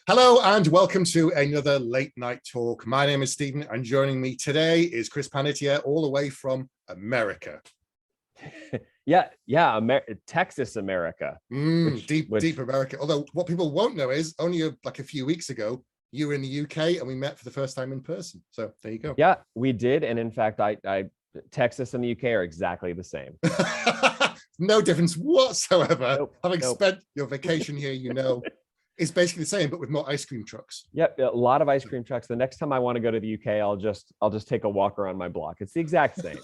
Hello and welcome to another late night talk. My name is Stephen and joining me today is Chris Panatier all the way from America. Texas, America. Deep America. Although what people won't know is only like a few weeks ago, you were in the UK and we met for the first time in person. So there you go. Yeah, we did. And in fact, Texas and the UK are exactly the same. No difference whatsoever. Nope, Having spent your vacation here, it's basically the same, but with more ice cream trucks. Yep, a lot of ice cream trucks. The next time I want to go to the UK, I'll just take a walk around my block. It's the exact same.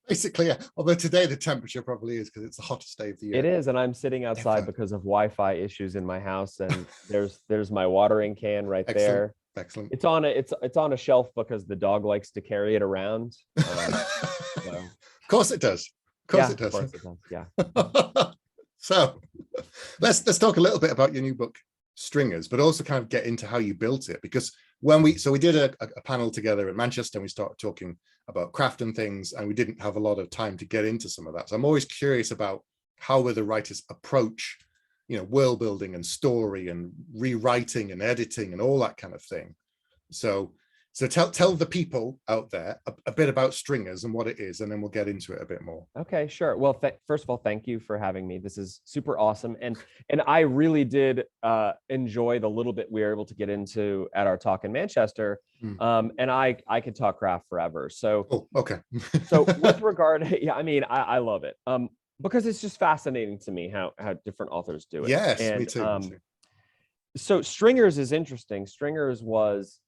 Basically, yeah. Although today the temperature probably is because it's the hottest day of the year. It is, and I'm sitting outside because of Wi-Fi issues in my house, and there's my watering can right there. Excellent. It's on a shelf because the dog likes to carry it around. Of course it does. Of course it does. Yeah. So let's talk a little bit about your new book, Stringers, but also kind of get into how you built it. Because we did a panel together in Manchester and we started talking about craft and things, and we didn't have a lot of time to get into some of that. So I'm always curious about how the writers approach, world building and story and rewriting and editing and all that kind of thing. So tell the people out there a bit about Stringers and what it is, and then we'll get into it a bit more. Okay, sure. Well, first of all, thank you for having me. This is super awesome. And I really did enjoy the little bit we were able to get into at our talk in Manchester. And I could talk craft forever. So, okay. So with regard, I love it. Because it's just fascinating to me how different authors do it. Yes, me too. So Stringers is interesting. Stringers was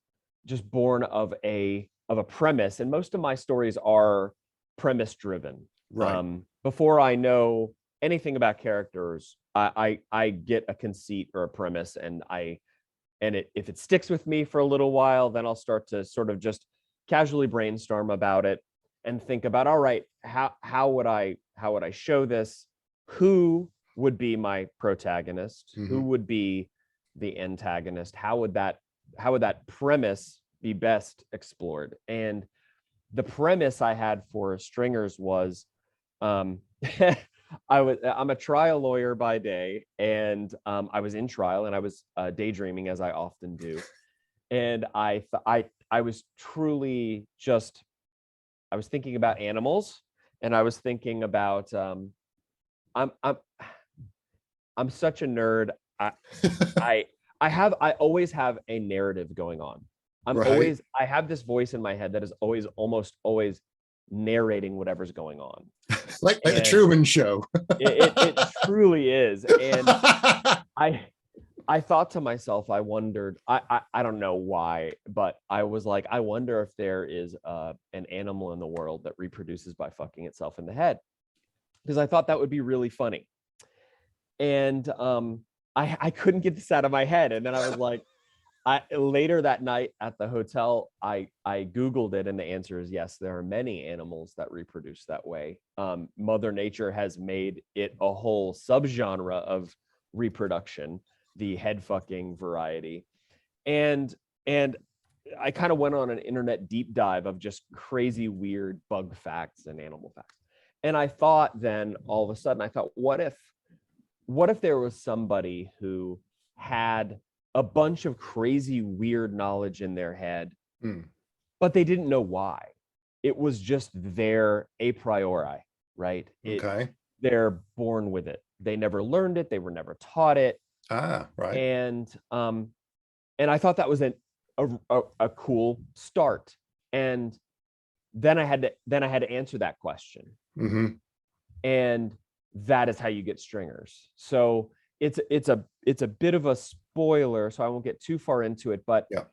just born of a premise, and most of my stories are premise driven. Right. Before I know anything about characters, I get a conceit or a premise, and if it sticks with me for a little while, then I'll start to sort of just casually brainstorm about it and think about, all right, how would I show this? Who would be my protagonist? Mm-hmm. Who would be the antagonist? How would that premise be best explored? And the premise I had for Stringers was, I'm a trial lawyer by day, and I was in trial, and I was daydreaming, as I often do. And I was truly just, I was thinking about animals, and I was thinking about, I'm such a nerd. I always have a narrative going on. I have this voice in my head that is almost always narrating whatever's going on. like the Truman Show. it truly is. And I thought to myself, I wondered, I don't know why, but I was like, I wonder if there is an animal in the world that reproduces by fucking itself in the head. Because I thought that would be really funny. And I couldn't get this out of my head. And then I was like, later that night at the hotel, I Googled it, and the answer is yes, there are many animals that reproduce that way. Mother Nature has made it a whole subgenre of reproduction, the head fucking variety. And I kind of went on an internet deep dive of just crazy, weird bug facts and animal facts. And I thought then all of a sudden, what if there was somebody who had a bunch of crazy, weird knowledge in their head, but they didn't know why. It was just there a priori, right? Okay. They're born with it. They never learned it. They were never taught it. Right. And I thought that was a cool start. And then I had to answer that question. Mm-hmm. And that is how you get Stringers. So it's a bit of a spoiler, so I won't get too far into it, but yeah.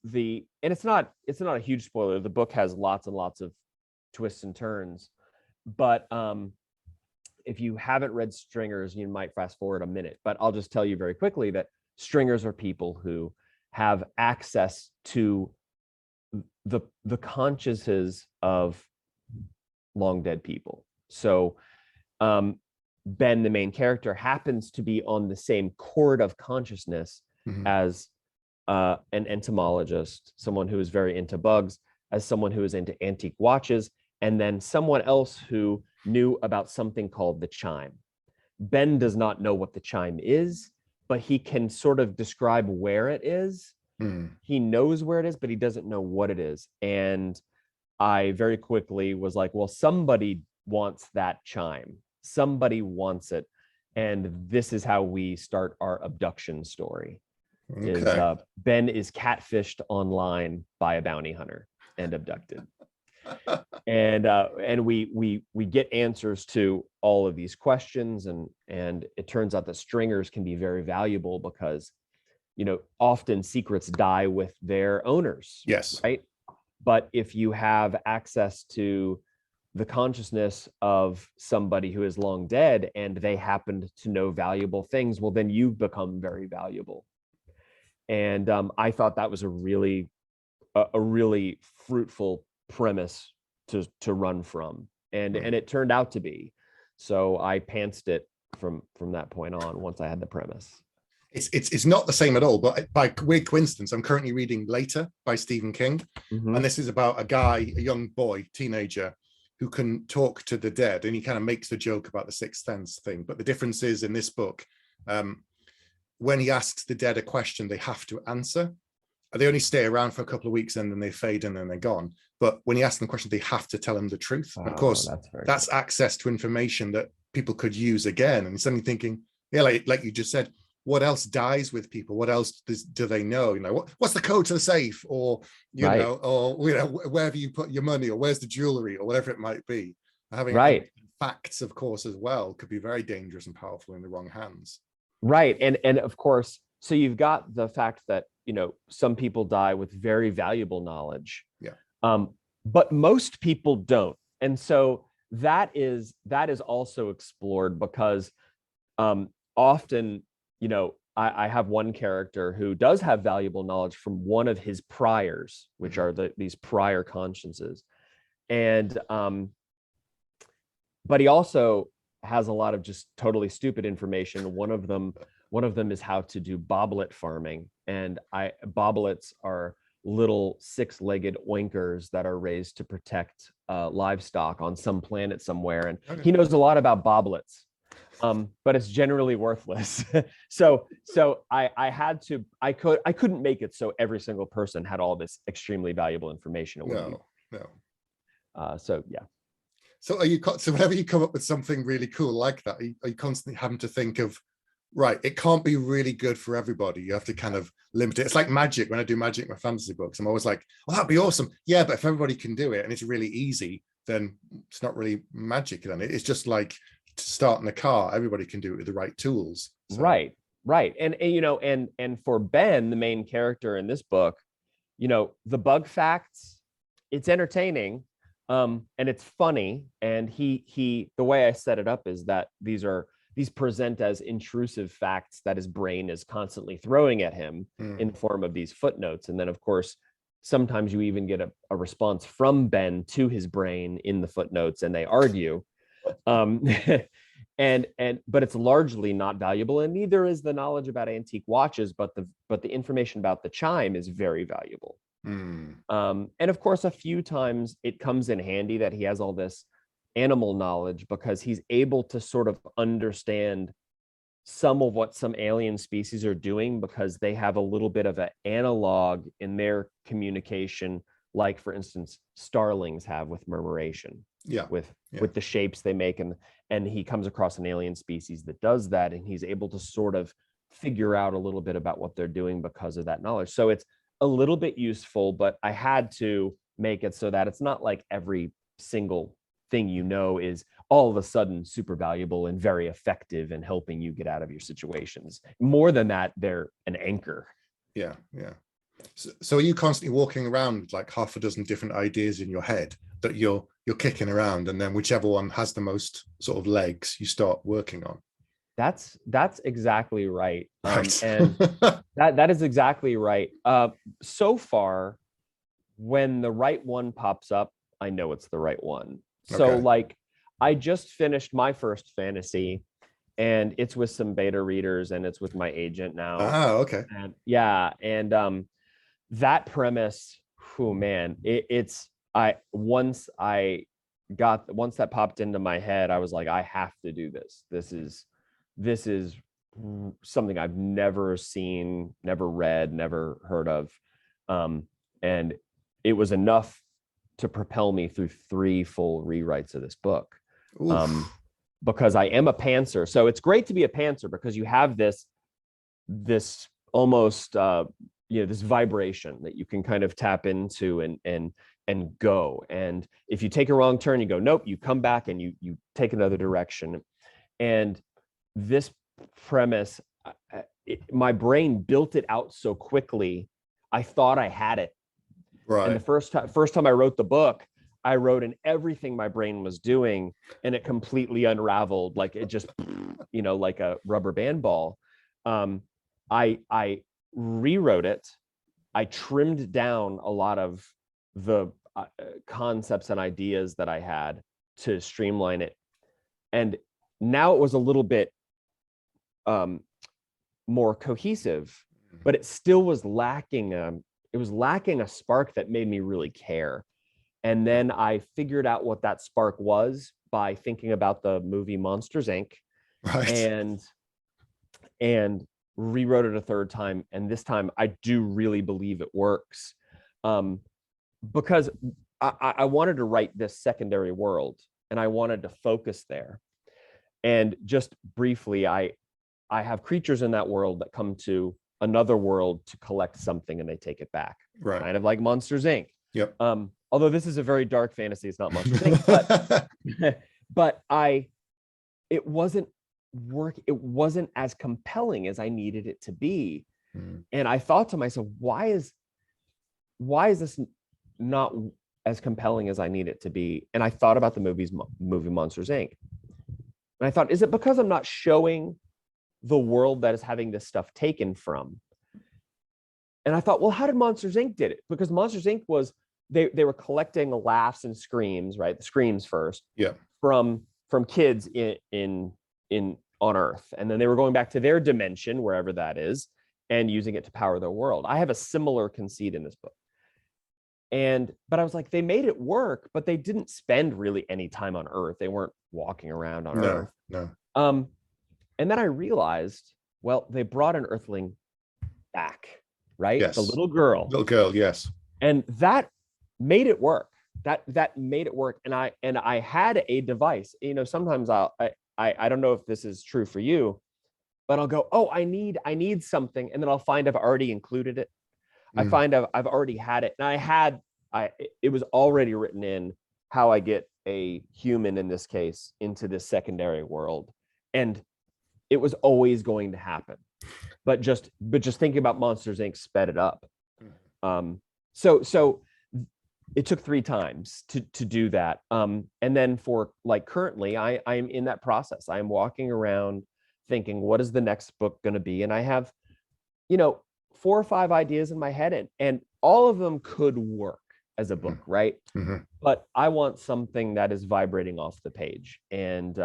And it's not a huge spoiler. The book has lots and lots of twists and turns, but if you haven't read Stringers, you might fast forward a minute, but I'll just tell you very quickly that Stringers are people who have access to the consciences of long dead people. So Ben, the main character, happens to be on the same chord of consciousness as an entomologist, someone who is very into bugs, as someone who is into antique watches, and then someone else who knew about something called the chime. Ben does not know what the chime is. but he can sort of describe where it is. He knows where it is, but he doesn't know what it is. And I very quickly was like, well, somebody wants that chime. Somebody wants it. And this is how we start our abduction story. Is Ben is catfished online by a bounty hunter and abducted. And we get answers to all of these questions, and it turns out that stringers can be very valuable because, you know, often secrets die with their owners. Yes. Right. But if you have access to the consciousness of somebody who is long dead and they happened to know valuable things, well, then you become very valuable. And I thought that was a really fruitful premise to run from, and it turned out to be. So I pantsed it from that point on once I had the premise. It's not the same at all, but by weird coincidence, I'm currently reading Later by Stephen King, and this is about a young boy, teenager, who can talk to the dead, and he kind of makes the joke about the sixth sense thing. But the difference is, in this book, when he asks the dead a question, they have to answer. They only stay around for a couple of weeks and then they fade and then they're gone. But when you ask them a question, they have to tell him the truth. And of course, that's access to information that people could use again. And suddenly thinking, yeah, like you just said, what else dies with people? What else do they know? You know, what's the code to the safe, or you know, or you know, wherever you put your money, or where's the jewelry, or whatever it might be. Having facts, of course, as well, could be very dangerous and powerful in the wrong hands. Right, and of course, so you've got the fact that, you know, some people die with very valuable knowledge. Yeah. But most people don't, and so that is also explored because often, you know, I have one character who does have valuable knowledge from one of his priors, which are these prior consciences, and but he also has a lot of just totally stupid information. One of them is how to do boblet farming, and boblets are little six-legged oinkers that are raised to protect livestock on some planet somewhere, and he knows a lot about boblets. But it's generally worthless. so I couldn't make it so every single person had all this extremely valuable information. So yeah. So so whenever you come up with something really cool like that, are you constantly having to think of, right, it can't be really good for everybody. You have to kind of limit it. It's like magic. When I do magic in my fantasy books, I'm always like, well, that'd be awesome. Yeah, but if everybody can do it and it's really easy, then it's not really magic. Then it's just like starting a car. Everybody can do it with the right tools. So. Right. And you know, and for Ben, the main character in this book, you know, the bug facts, it's entertaining, and it's funny. And he the way I set it up is that these present as intrusive facts that his brain is constantly throwing at him in the form of these footnotes. And then, of course, sometimes you even get a response from Ben to his brain in the footnotes, and they argue. But it's largely not valuable, and neither is the knowledge about antique watches, but the information about the chime is very valuable. And of course, a few times it comes in handy that he has all this animal knowledge, because he's able to sort of understand some of what some alien species are doing, because they have a little bit of an analog in their communication, like, for instance, starlings have with murmuration, with the shapes they make, and he comes across an alien species that does that, and he's able to sort of figure out a little bit about what they're doing because of that knowledge. So it's a little bit useful, but I had to make it so that it's not like every single thing you know is all of a sudden super valuable and very effective in helping you get out of your situations. More than that, they're an anchor. Yeah. So are you constantly walking around with like half a dozen different ideas in your head that you're kicking around, and then whichever one has the most sort of legs you start working on? That's exactly right. And that is exactly right. So far, when the right one pops up, I know it's the right one. So like, I just finished my first fantasy, and it's with some beta readers, and it's with my agent now. Okay. And that premise, oh man, once that popped into my head, I was like, I have to do this. This is something I've never seen, never read, never heard of. And it was enough to propel me through 3 full rewrites of this book. Because I am a pantser. So it's great to be a pantser because you have this almost, this vibration that you can kind of tap into and go. And if you take a wrong turn, you go, nope, you come back and you take another direction. And this premise, my brain built it out so quickly. I thought I had it. Right. And the first time I wrote the book, I wrote in everything my brain was doing, and it completely unraveled. Like it just, like a rubber band ball. I rewrote it. I trimmed down a lot of the concepts and ideas that I had to streamline it. And now it was a little bit more cohesive, but it still was lacking. It was lacking a spark that made me really care. And then I figured out what that spark was by thinking about the movie Monsters, Inc. Right. And rewrote it a third time. And this time I do really believe it works. Because I wanted to write this secondary world and I wanted to focus there. And just briefly, I have creatures in that world that come to another world to collect something and they take it back. Right. Kind of like Monsters, Inc. Yep. Although this is a very dark fantasy, it's not Monsters, Inc. But it wasn't as compelling as I needed it to be. And I thought to myself, why is this not as compelling as I need it to be? And I thought about the movie Monsters, Inc. And I thought, is it because I'm not showing the world that is having this stuff taken from? And I thought, well, how did Monsters, Inc. did it? Because Monsters, Inc. was they were collecting laughs and screams, right? The screams first, from kids in on Earth, and then they were going back to their dimension, wherever that is, and using it to power their world. I have a similar conceit in this book. But I was like, they made it work, but they didn't spend really any time on Earth. They weren't walking around on Earth. No. And then I realized, well, they brought an Earthling back, right? Yes. The little girl. Little girl, yes. And that made it work. That made it work. And I had a device. Sometimes I don't know if this is true for you, but I'll go, oh, I need something, and then I'll find I've already included it. I find I've already had it, and it was already written in how I get a human, in this case, into this secondary world, and it was always going to happen. But just thinking about Monsters, Inc. sped it up. So it took 3 times to do that. And then for currently, I'm in that process. I'm walking around thinking, what is the next book going to be? And I have, 4 or 5 ideas in my head, and all of them could work as a book, right? But I want something that is vibrating off the page. And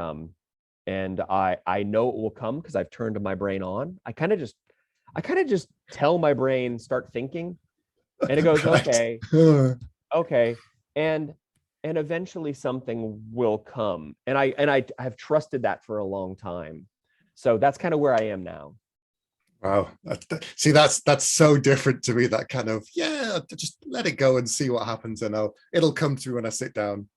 I know it will come because I've turned my brain on. I kind of just tell my brain, start thinking, and it goes, okay. And eventually something will come. And I have trusted that for a long time. So that's kind of where I am now. Wow. See, that's so different to me. That kind of, just let it go and see what happens, and it'll come through when I sit down.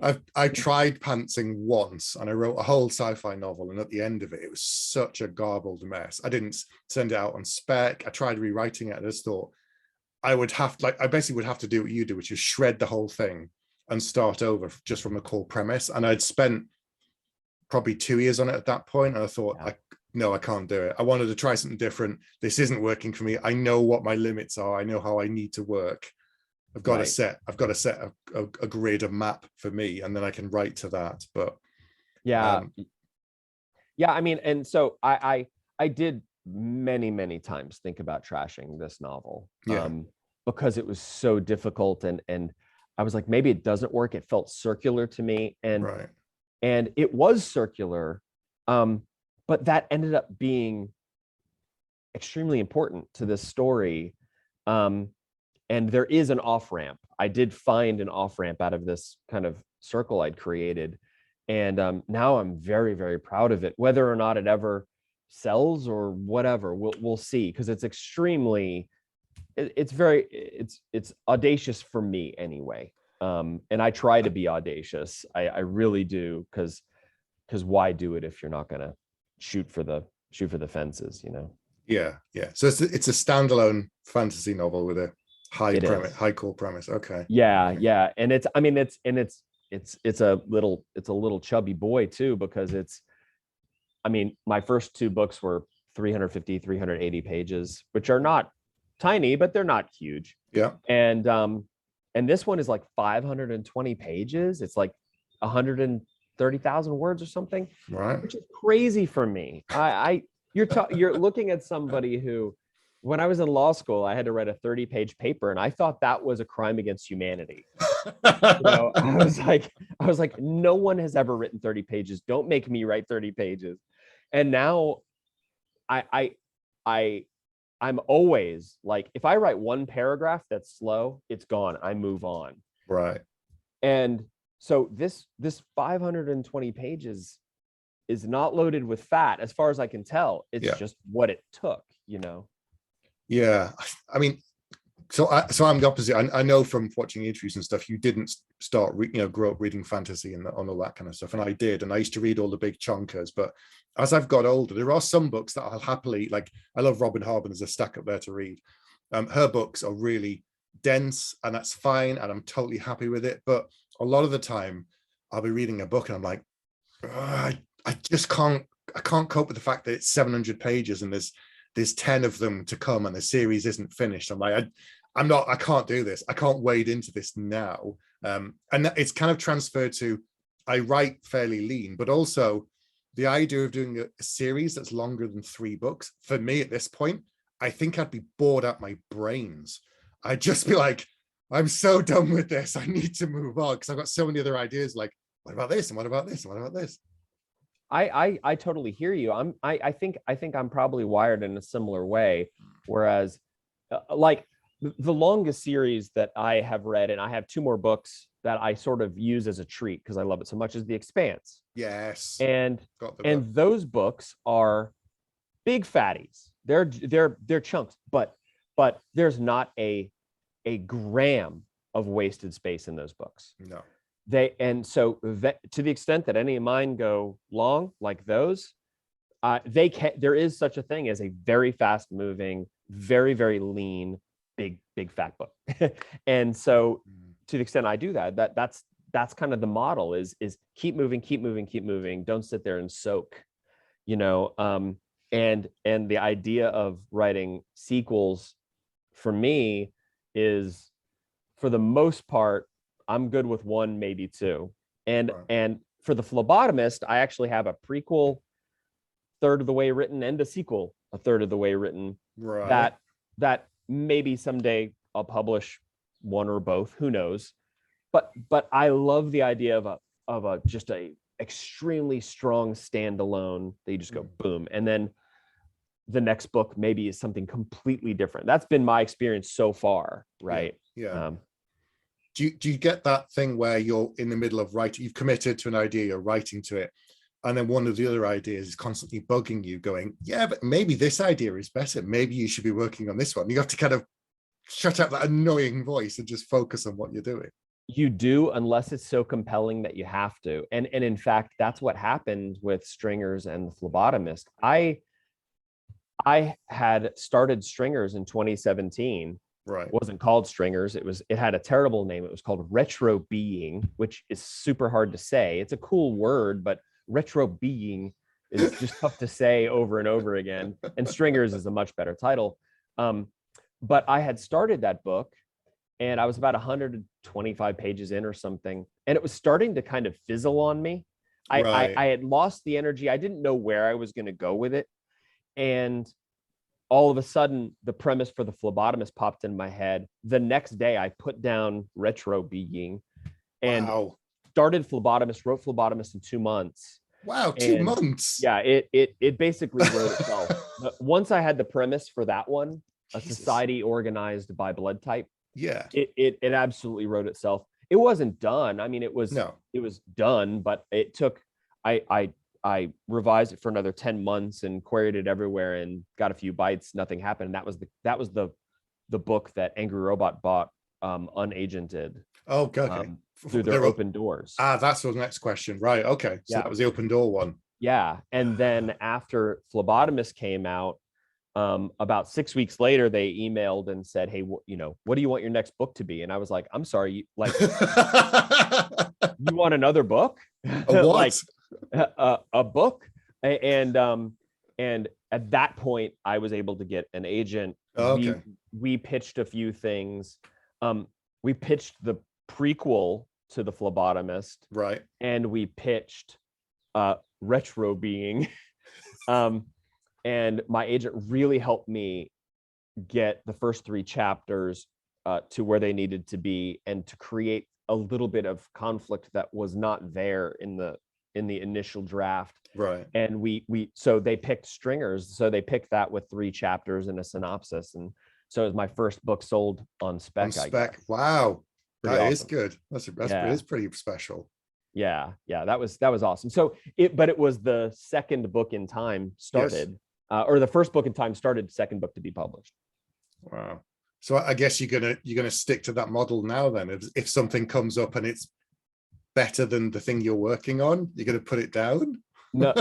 I tried pantsing once, and I wrote a whole sci-fi novel, and at the end of it, it was such a garbled mess. I didn't send it out on spec. I tried rewriting it. I just thought I basically would have to do what you do, which is shred the whole thing and start over just from a core premise. And I'd spent probably 2 years on it at that point, and I thought, no, I can't do it. I wanted to try something different. This isn't working for me. I know what my limits are. I know how I need to work. I've got to set a grid, a map for me, and then I can write to that. But I mean, and so I did many times think about trashing this novel, because it was so difficult, and I was like, maybe it doesn't work. It felt circular to me, and it was circular, but that ended up being extremely important to this story. And there is an off-ramp. I did find an off-ramp out of this kind of circle I'd created. And now I'm very, very proud of it. Whether or not it ever sells or whatever. We'll see, because it's extremely, it's audacious for me anyway. And I try to be audacious. I really do, because why do it if you're not gonna shoot for the fences, you know? Yeah. So it's a standalone fantasy novel with a high core premise. Okay. Yeah. And it's a little chubby boy too, because my first two books were 350, 380 pages, which are not tiny, but they're not huge. Yeah. And this one is like 520 pages. It's like 130,000 words or something, right? Which is crazy for me. You're looking at somebody who, when I was in law school, I had to write a 30-page paper, and I thought that was a crime against humanity. I was like, no one has ever written 30 pages. Don't make me write 30 pages. And now I'm always like, if I write one paragraph that's slow, it's gone. I move on. Right. And so this 520 pages is not loaded with fat, as far as I can tell. It's just what it took, you know? Yeah. I mean, so I'm the opposite. I know from watching interviews and stuff, you didn't start, grow up reading fantasy and all that kind of stuff. And I did. And I used to read all the big chonkers. But as I've got older, there are some books that I'll happily, like, I love Robin Harben. There's a stack up there to read. Her books are really dense, and that's fine. And I'm totally happy with it. But a lot of the time I'll be reading a book and I'm like, I just can't cope with the fact that it's 700 pages and there's 10 of them to come and the series isn't finished. I'm like, I can't do this. I can't wade into this now. And it's kind of transferred to, I write fairly lean, but also the idea of doing a series that's longer than 3 books, for me at this point, I think I'd be bored out my brains. I'd just be like, I'm so done with this. I need to move on, because I've got so many other ideas, like, what about this? And what about this? And what about this? I totally hear you. I think I'm probably wired in a similar way. Whereas like the longest series that I have read, and I have 2 more books that I sort of use as a treat because I love it so much, is The Expanse. Yes. And those books are big fatties. They're chunks, but there's not a gram of wasted space in those books. No. So to the extent that any of mine go long like those, there is such a thing as a very fast moving, very, very lean, big fat book. And so to the extent I do that's kind of the model, is keep moving. Don't sit there and soak, and the idea of writing sequels for me is, for the most part, I'm good with 1, maybe 2. And for The Phlebotomist, I actually have a prequel 1/3 of the way written and a sequel 1/3 of the way written. Right. That maybe someday I'll publish 1 or both, who knows. But I love the idea of a just a extremely strong standalone that you just go boom, and then the next book maybe is something completely different. That's been my experience so far, right? Yeah. Do you get that thing where you're in the middle of writing, you've committed to an idea, you're writing to it, and then one of the other ideas is constantly bugging you, going, yeah, but maybe this idea is better. Maybe you should be working on this one. You have to kind of shut out that annoying voice and just focus on what you're doing. You do, unless it's so compelling that you have to. And in fact, that's what happened with Stringers and The Phlebotomist. I had started Stringers in 2017. Right. It wasn't called Stringers. It had a terrible name. It was called Retro Being, which is super hard to say. It's a cool word, but Retro Being is just tough to say over and over again. And Stringers is a much better title. But I had started that book, and I was about 125 pages in or something, and it was starting to kind of fizzle on me. I had lost the energy. I didn't know where I was going to go with it. And all of a sudden, the premise for The Phlebotomist popped in my head. The next day, I put down Retro Being and started Phlebotomist, wrote Phlebotomist in 2 months. Wow, 2 months. Yeah, it basically wrote itself. Once I had the premise for that one, a society organized by blood type. Yeah. It absolutely wrote itself. It wasn't done. I mean, it was done, but it took, I I revised it for another 10 months and queried it everywhere and got a few bites. Nothing happened. And that was the book that Angry Robot bought unagented. Oh, okay. Through their open doors. That's the next question. Right. Okay. So that was the open door one. Yeah. And then after Phlebotomist came out, about 6 weeks later, they emailed and said, "Hey, what do you want your next book to be?" And I was like, "I'm sorry, like, you want another book? A what? Like a book?" And at that point, I was able to get an agent. Okay. We pitched a few things. We pitched the prequel to the Phlebotomist, right? And we pitched Retro Being. And my agent really helped me get the first 3 chapters to where they needed to be, and to create a little bit of conflict that was not there in the initial draft. Right. And so they picked Stringers. So they picked that with 3 chapters and a synopsis. And so it was my first book sold on spec. On spec. Wow. That awesome. Is good. That is pretty special. Yeah. That was awesome. So it was the second book in time started. Yes. Or the first book in time started, second book to be published. Wow. So I guess you're gonna stick to that model now then. If something comes up and it's better than the thing you're working on, you're gonna put it down? No,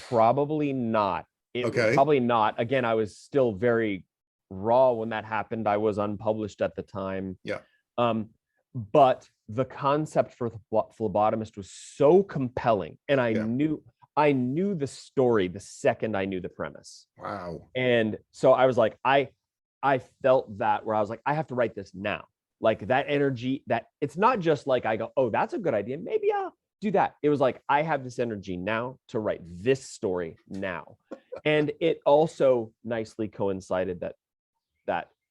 probably not. Probably not. Again, I was still very raw when that happened. I was unpublished at the time. Yeah. But the concept for Phlebotomist was so compelling, and I knew the story the second I knew the premise. Wow. And so I was like, I felt that where I was like, I have to write this now. Like that energy, that it's not just like I go, oh, that's a good idea, maybe I'll do that. It was like, I have this energy now to write this story now. And it also nicely coincided that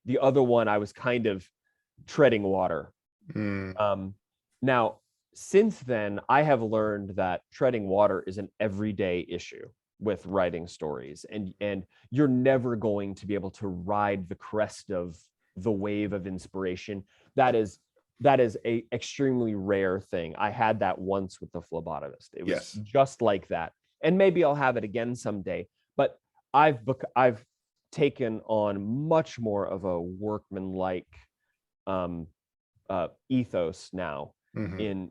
the other one, I was kind of treading water. Now, since then, I have learned that treading water is an everyday issue with writing stories, and you're never going to be able to ride the crest of the wave of inspiration. That is a extremely rare thing. I had that once with the Phlebotomist. It was just like that, and maybe I'll have it again someday. But I've taken on much more of a workmanlike ethos now in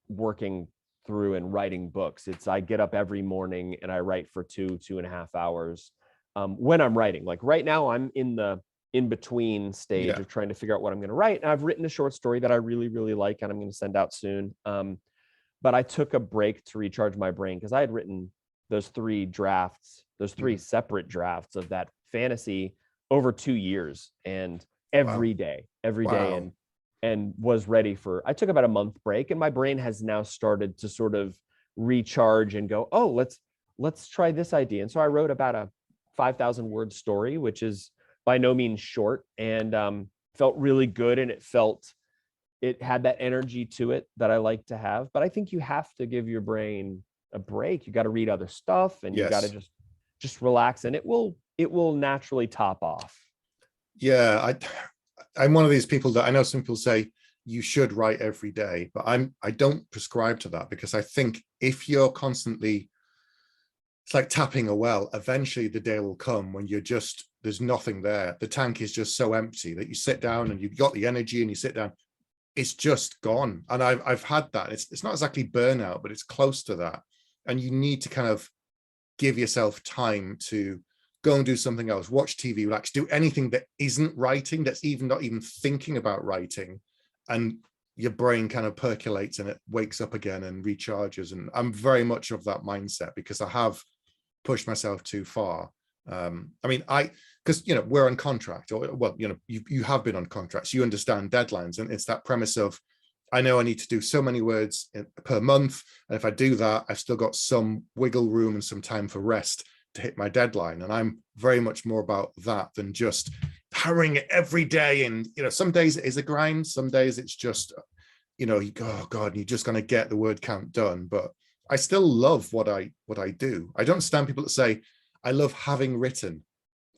working through and writing books. I get up every morning and I write for 2.5 hours when I'm writing. Like right now, I'm in the in-between stage of trying to figure out what I'm going to write. And I've written a short story that I really, really like, and I'm going to send out soon. But I took a break to recharge my brain because I had written those 3 separate drafts of that fantasy over 2 years, and every day, and was ready for. I took about a month break, and my brain has now started to sort of recharge and go, oh, let's try this idea. And so I wrote about a 5,000 word story, which is by no means short, and felt really good. And it had that energy to it that I like to have. But I think you have to give your brain a break. You got to read other stuff, and you got to just relax, and it will naturally top off. Yeah. I'm one of these people that I know some people say you should write every day, but I don't prescribe to that, because I think if you're constantly, it's like tapping a well, eventually the day will come when there's nothing there. The tank is just so empty that you sit down and you've got the energy and you sit down, it's just gone. And I've had that. It's not exactly burnout, but it's close to that. And you need to kind of give yourself time to go and do something else, watch TV, relax, do anything that isn't writing, that's not even thinking about writing, and your brain kind of percolates and it wakes up again and recharges. And I'm very much of that mindset, because I have pushed myself too far. Because we're on contract, or you have been on contract, so you understand deadlines, and it's that premise of, I know I need to do so many words per month, and if I do that, I've still got some wiggle room and some time for rest to hit my deadline. And I'm very much more about that than just hammering it every day. And some days it is a grind, some days it's just you go, oh god, you're just going to get the word count done. But I still love what I do. I don't understand people that say I love having written.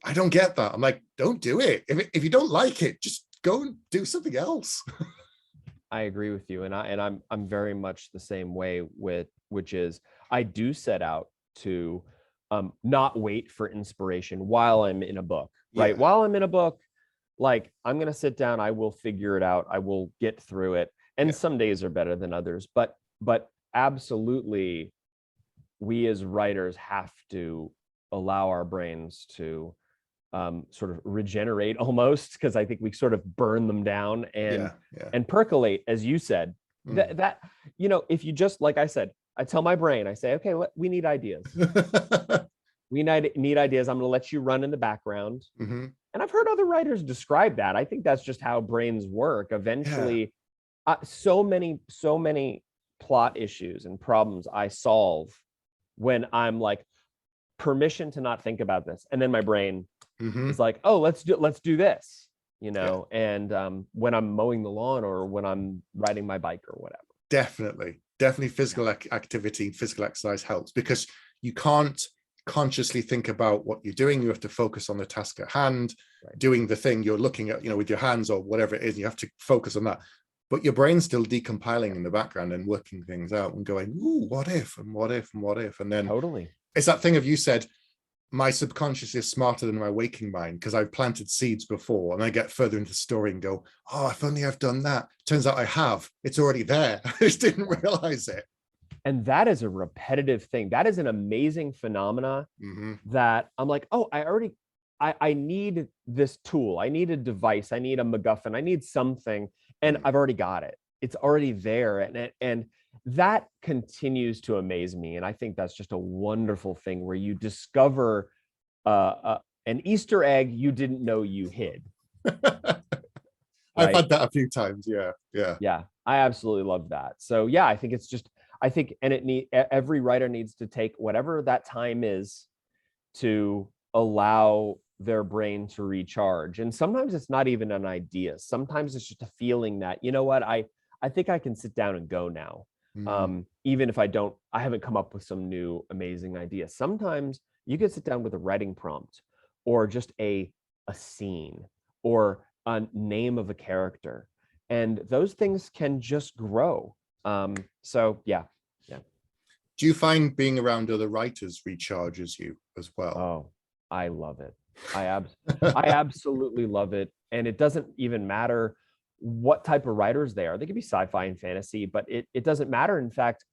I don't get that. I'm like, don't do it. If you don't like it, just go and do something else. I agree with you, and I'm very much the same way, which is I do set out to not wait for inspiration while I'm in a book, right? Yeah. While I'm in a book, like I'm going to sit down, I will figure it out. I will get through it. And Yeah. some days are better than others, but absolutely we as writers have to allow our brains to sort of regenerate almost, because I think we sort of burn them down and percolate, as you said. That you know, if you just, like I said, I tell my brain, I say, okay, we need ideas. We need ideas. I'm going to let you run in the background. And I've heard other writers describe that. I think that's just how brains work. Eventually, so many plot issues and problems I solve when I'm like, permission to not think about this, and then my brain is like, oh, let's do this, you know. And when I'm mowing the lawn or when I'm riding my bike or whatever. Definitely physical activity, physical exercise helps, because you can't consciously think about what you're doing. You have to focus on the task at hand, doing the thing you're looking at, you know, with your hands or whatever it is. You have to focus on that, but your brain's still decompiling in the background and working things out and going, ooh, what if, and what if, and what if. And then it's that thing of, you said, my subconscious is smarter than my waking mind, because I've planted seeds before, and I get further into the story and go, oh, if only I've done that. Turns out I have. It's already there. I just didn't realize it. And that is a repetitive thing. That is an amazing phenomena that I'm like, oh, I need this tool. I need a device. I need a MacGuffin. I need something. And I've already got it. It's already there. And that continues to amaze me. And I think that's just a wonderful thing, where you discover an Easter egg you didn't know you hid. I've had that a few times. Yeah. I absolutely love that. So yeah, I think it's just, every writer needs to take whatever that time is to allow their brain to recharge. And sometimes it's not even an idea. Sometimes it's just a feeling that, you know what, I think I can sit down and go now. Even if I haven't come up with some new amazing idea. Sometimes you can sit down with a writing prompt, or just a scene, or a name of a character, and those things can just grow. So yeah. Do you find being around other writers recharges you as well? Oh, I love it. I absolutely love it. And it doesn't even matter what type of writers they are. They could be sci-fi and fantasy, but it doesn't matter. In fact,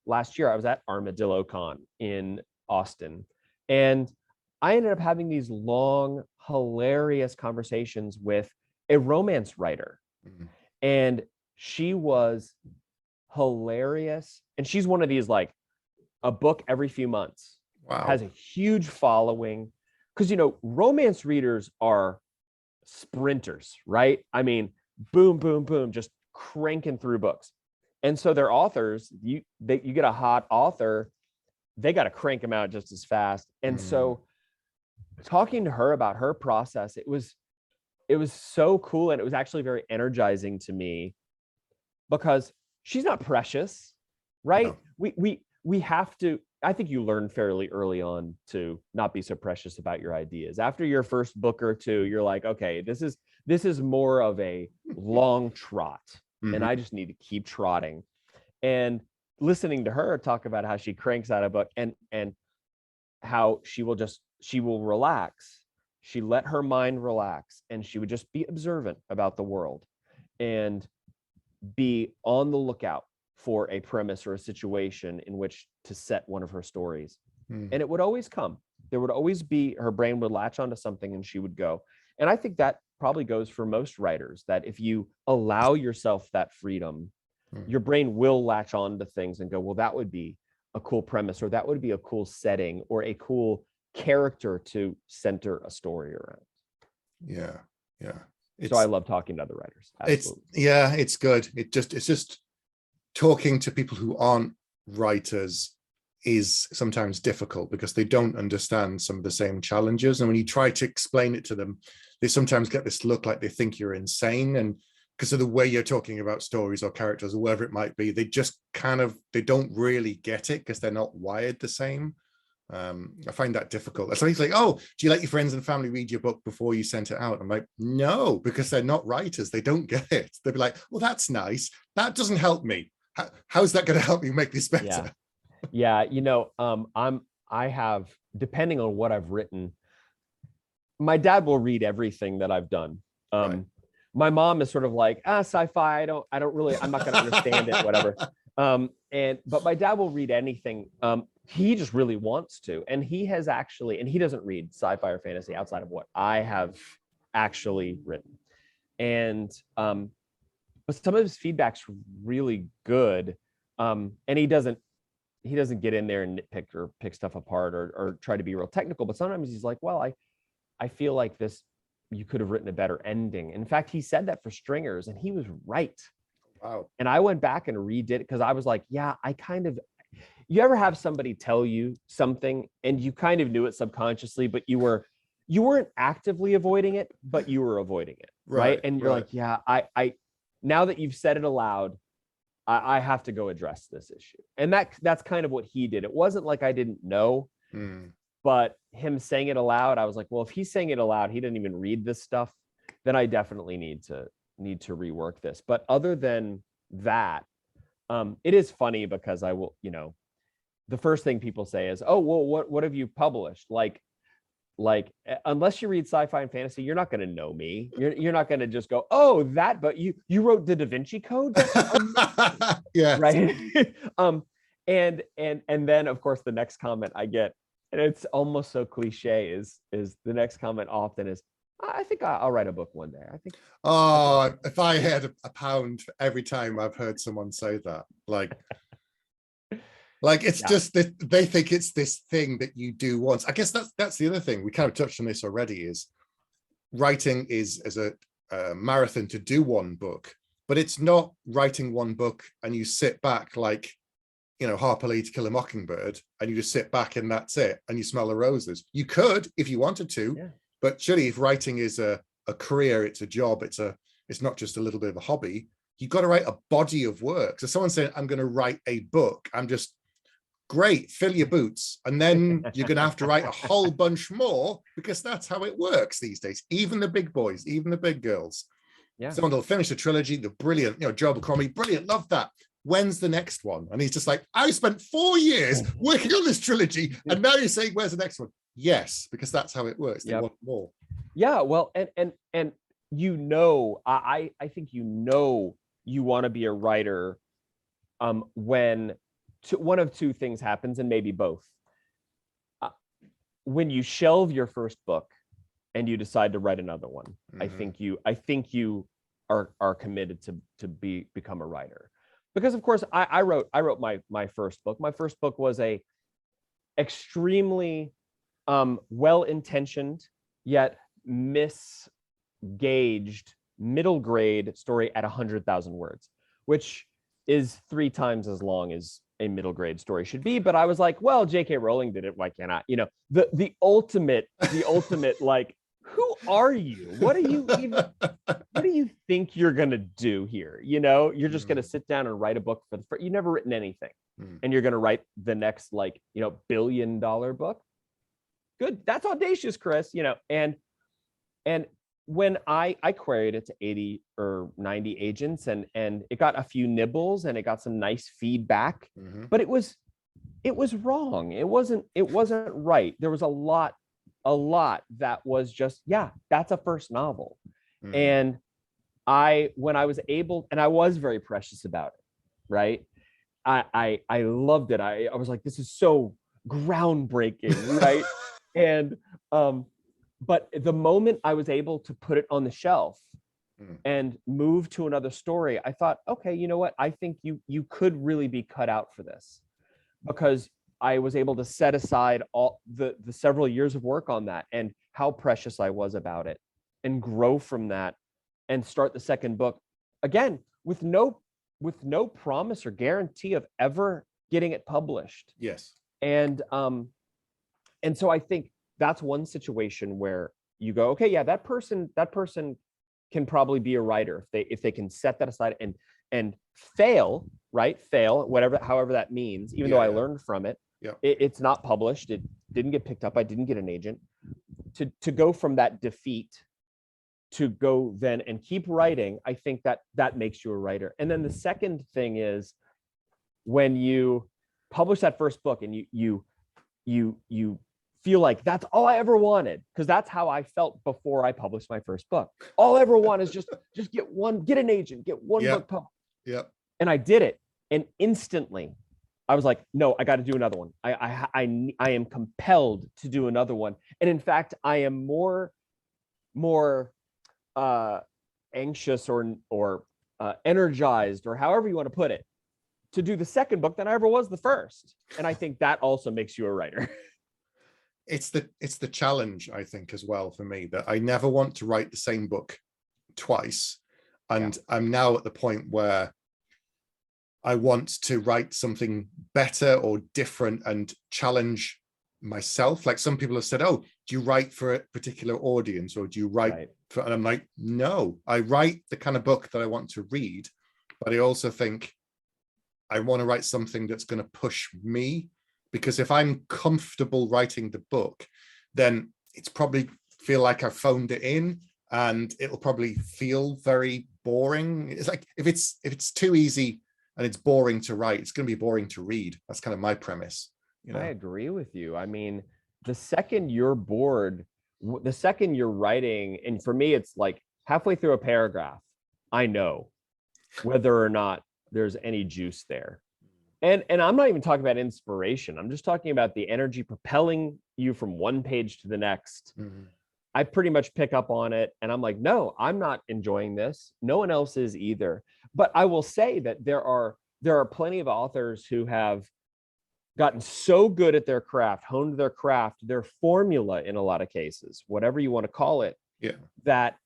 last year I was at Armadillo Con in Austin, and I ended up having these long, hilarious conversations with a romance writer. And she was hilarious. And she's one of these, like, a book every few months. Wow. Has a huge following. Because, you know, romance readers are sprinters, right? I mean, boom, boom, boom, just cranking through books. And so their authors, you get a hot author, they got to crank them out just as fast. And so talking to her about her process, it was so cool. And it was actually very energizing to me, because she's not precious, right? No. We have to, I think you learn fairly early on to not be so precious about your ideas. After your first book or two, you're like, okay, this is more of a long trot, and I just need to keep trotting. And listening to her talk about how she cranks out a book, and how she will relax. She let her mind relax, and she would just be observant about the world and be on the lookout for a premise or a situation in which to set one of her stories. And it would always come. There would always be, her brain would latch onto something and she would go. And I think that probably goes for most writers, that if you allow yourself that freedom, your brain will latch on to things and go, well, that would be a cool premise, or that would be a cool setting, or a cool character to center a story around. Yeah. So I love talking to other writers. Absolutely. It's good. It's just talking to people who aren't writers is sometimes difficult, because they don't understand some of the same challenges. And when you try to explain it to them, they sometimes get this look like they think you're insane. And because of the way you're talking about stories or characters or whatever it might be, they just they don't really get it, because they're not wired the same. I find that difficult. That's why he's like, oh, do you let your friends and family read your book before you sent it out? I'm like, no, because they're not writers. They don't get it. They'll be like, well, that's nice. That doesn't help me. How's that going to help me make this better? Yeah, I have, depending on what I've written, my dad will read everything that I've done. Right. My mom is sort of like, sci-fi, I don't really, I'm not going to understand it, whatever. But my dad will read anything. He just really wants to, and he has actually, and he doesn't read sci-fi or fantasy outside of what I have actually written. And but some of his feedback's really good. And he doesn't get in there and nitpick or pick stuff apart or try to be real technical. But sometimes he's like, well, I feel like this, you could have written a better ending. In fact, he said that for Stringers, and he was right. Wow. And I went back and redid it because I was like, yeah, you ever have somebody tell you something and you kind of knew it subconsciously, but you weren't actively avoiding it, but you were avoiding it. Right. And you're like, yeah, I now that you've said it aloud, I have to go address this issue. And that's kind of what he did. It wasn't like I didn't know, but him saying it aloud, I was like, well, if he's saying it aloud, he didn't even read this stuff, then I definitely need to rework this. But other than that, it is funny because I will, the first thing people say is, oh, well, what have you published? Like unless you read sci-fi and fantasy, you're not going to know me. You're not going to just go, oh, that, but you wrote the Da Vinci Code. Yeah. Right. And then of course the next comment I get, and it's almost so cliche, is the next comment often is, I think I'll write a book one day. I think. Oh, if I had a pound every time I've heard someone say that, like it's just that they think it's this thing that you do once. I guess that's the other thing. We kind of touched on this already, is writing is as a marathon to do one book, but it's not writing one book and you sit back like, Harper Lee To Kill a Mockingbird, and you just sit back and that's it, and you smell the roses. You could if you wanted to, but surely if writing is a career, it's a job, it's not just a little bit of a hobby. You've got to write a body of work. So someone saying, I'm going to write a book, I'm just, great, fill your boots, and then you're going to have to write a whole bunch more, because that's how it works these days. Even the big boys, even the big girls. Someone will finish a trilogy, the brilliant, Joe Abercrombie, brilliant, love that. When's the next one? And he's just like, I spent 4 years working on this trilogy, and now you're saying, where's the next one? Yes, because that's how it works. They want more. Yeah, well, and I think you want to be a writer when one of two things happens, and maybe both. When you shelve your first book and you decide to write another one, I think you are committed to become a writer. Because of course I wrote my first book. My first book was a extremely well-intentioned yet misgauged middle grade story at 100,000 words, which is 3 times as long as a middle grade story should be. But I was like, well, J.K. Rowling did it, why can't I? The ultimate like, who are you? What do you think you're gonna do here? You're just gonna sit down and write a book you've never written anything, and you're gonna write the next $1 billion book. Good, that's audacious, Chris. And when I queried it to 80 or 90 agents, and it got a few nibbles and it got some nice feedback, but it was wrong. It wasn't right. There was a lot that was just, that's a first novel. And when I was able, and I was very precious about it, right? I loved it. I was like, this is so groundbreaking, right? And but the moment I was able to put it on the shelf and move to another story, I thought, okay, you know what? I think you could really be cut out for this, because I was able to set aside all the several years of work on that and how precious I was about it, and grow from that and start the second book again with no promise or guarantee of ever getting it published. Yes. And so I think that's one situation where you go, okay, yeah, that person can probably be a writer if they can set that aside and fail, right? Fail, however that means, even though I learned from it. It's not published. It didn't get picked up. I didn't get an agent. To go from that defeat to go then and keep writing, I think that makes you a writer. And then the second thing is, when you publish that first book and you feel like that's all I ever wanted, because that's how I felt before I published my first book. All I ever want is just get an agent, get one book published. Yep. And I did it, and instantly I was like, no, I got to do another one. I am compelled to do another one. And in fact, I am more anxious or energized, or however you want to put it, to do the second book than I ever was the first. And I think that also makes you a writer. It's the challenge, I think, as well, for me, that I never want to write the same book twice. And I'm now at the point where I want to write something better or different and challenge myself. Like some people have said, oh, do you write for a particular audience, or do you write for, and I'm like, no, I write the kind of book that I want to read, but I also think I want to write something that's going to push me, because if I'm comfortable writing the book, then it's probably feel like I phoned it in, and it'll probably feel very boring. It's like if it's too easy and it's boring to write, it's going to be boring to read. That's kind of my premise. You know? I agree with you. I mean, the second you're bored, the second you're writing, and for me, it's like halfway through a paragraph, I know whether or not there's any juice there. And I'm not even talking about inspiration. I'm just talking about the energy propelling you from one page to the next. Mm-hmm. I pretty much pick up on it, and I'm like, no, I'm not enjoying this. No one else is either. But I will say that there are plenty of authors who have gotten so good at their craft, honed their craft, their formula in a lot of cases, whatever you want to call it, that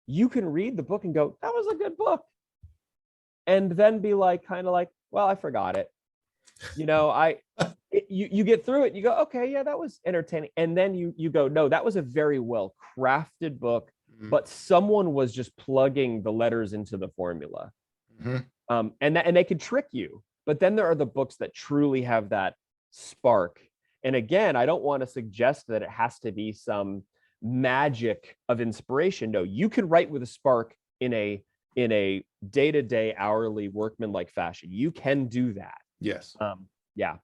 you can read the book and go, that was a good book. And then be like, kind of like, well, I forgot it. You know, you get through it, you go, okay, yeah, that was entertaining. And then you go, no, that was a very well crafted book, but someone was just plugging the letters into the formula. And they could trick you. But then there are the books that truly have that spark. And again, I don't want to suggest that it has to be some magic of inspiration. No, you can write with a spark in a day-to-day, hourly, workman-like fashion. You can do that. Yes. Yeah.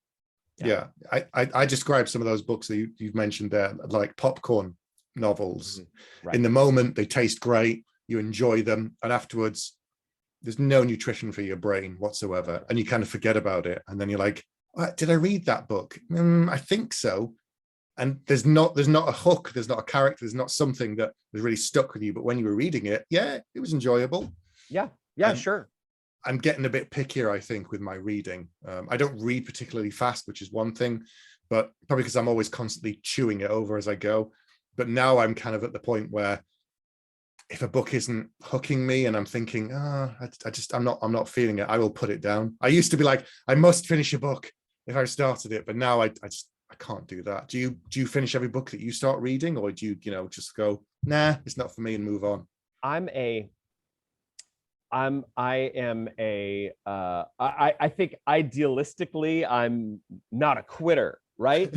I describe some of those books that you've mentioned there like popcorn novels. Right. In the moment, they taste great, you enjoy them, and afterwards, there's no nutrition for your brain whatsoever, and you kind of forget about it. And then you're like, did I read that book? I think so. And there's not a hook, there's not a character, there's not something that was really stuck with you. But when you were reading it, it was enjoyable. Yeah, sure. I'm getting a bit pickier, I think, with my reading. I don't read particularly fast, which is one thing, but probably because I'm always constantly chewing it over as I go. But now I'm kind of at the point where if a book isn't hooking me and I'm thinking, I'm not feeling it, I will put it down. I used to be like, I must finish a book if I started it, but now I can't do that. Do you finish every book that you start reading, or do you just go, nah, it's not for me, and move on? I think idealistically I'm not a quitter, right?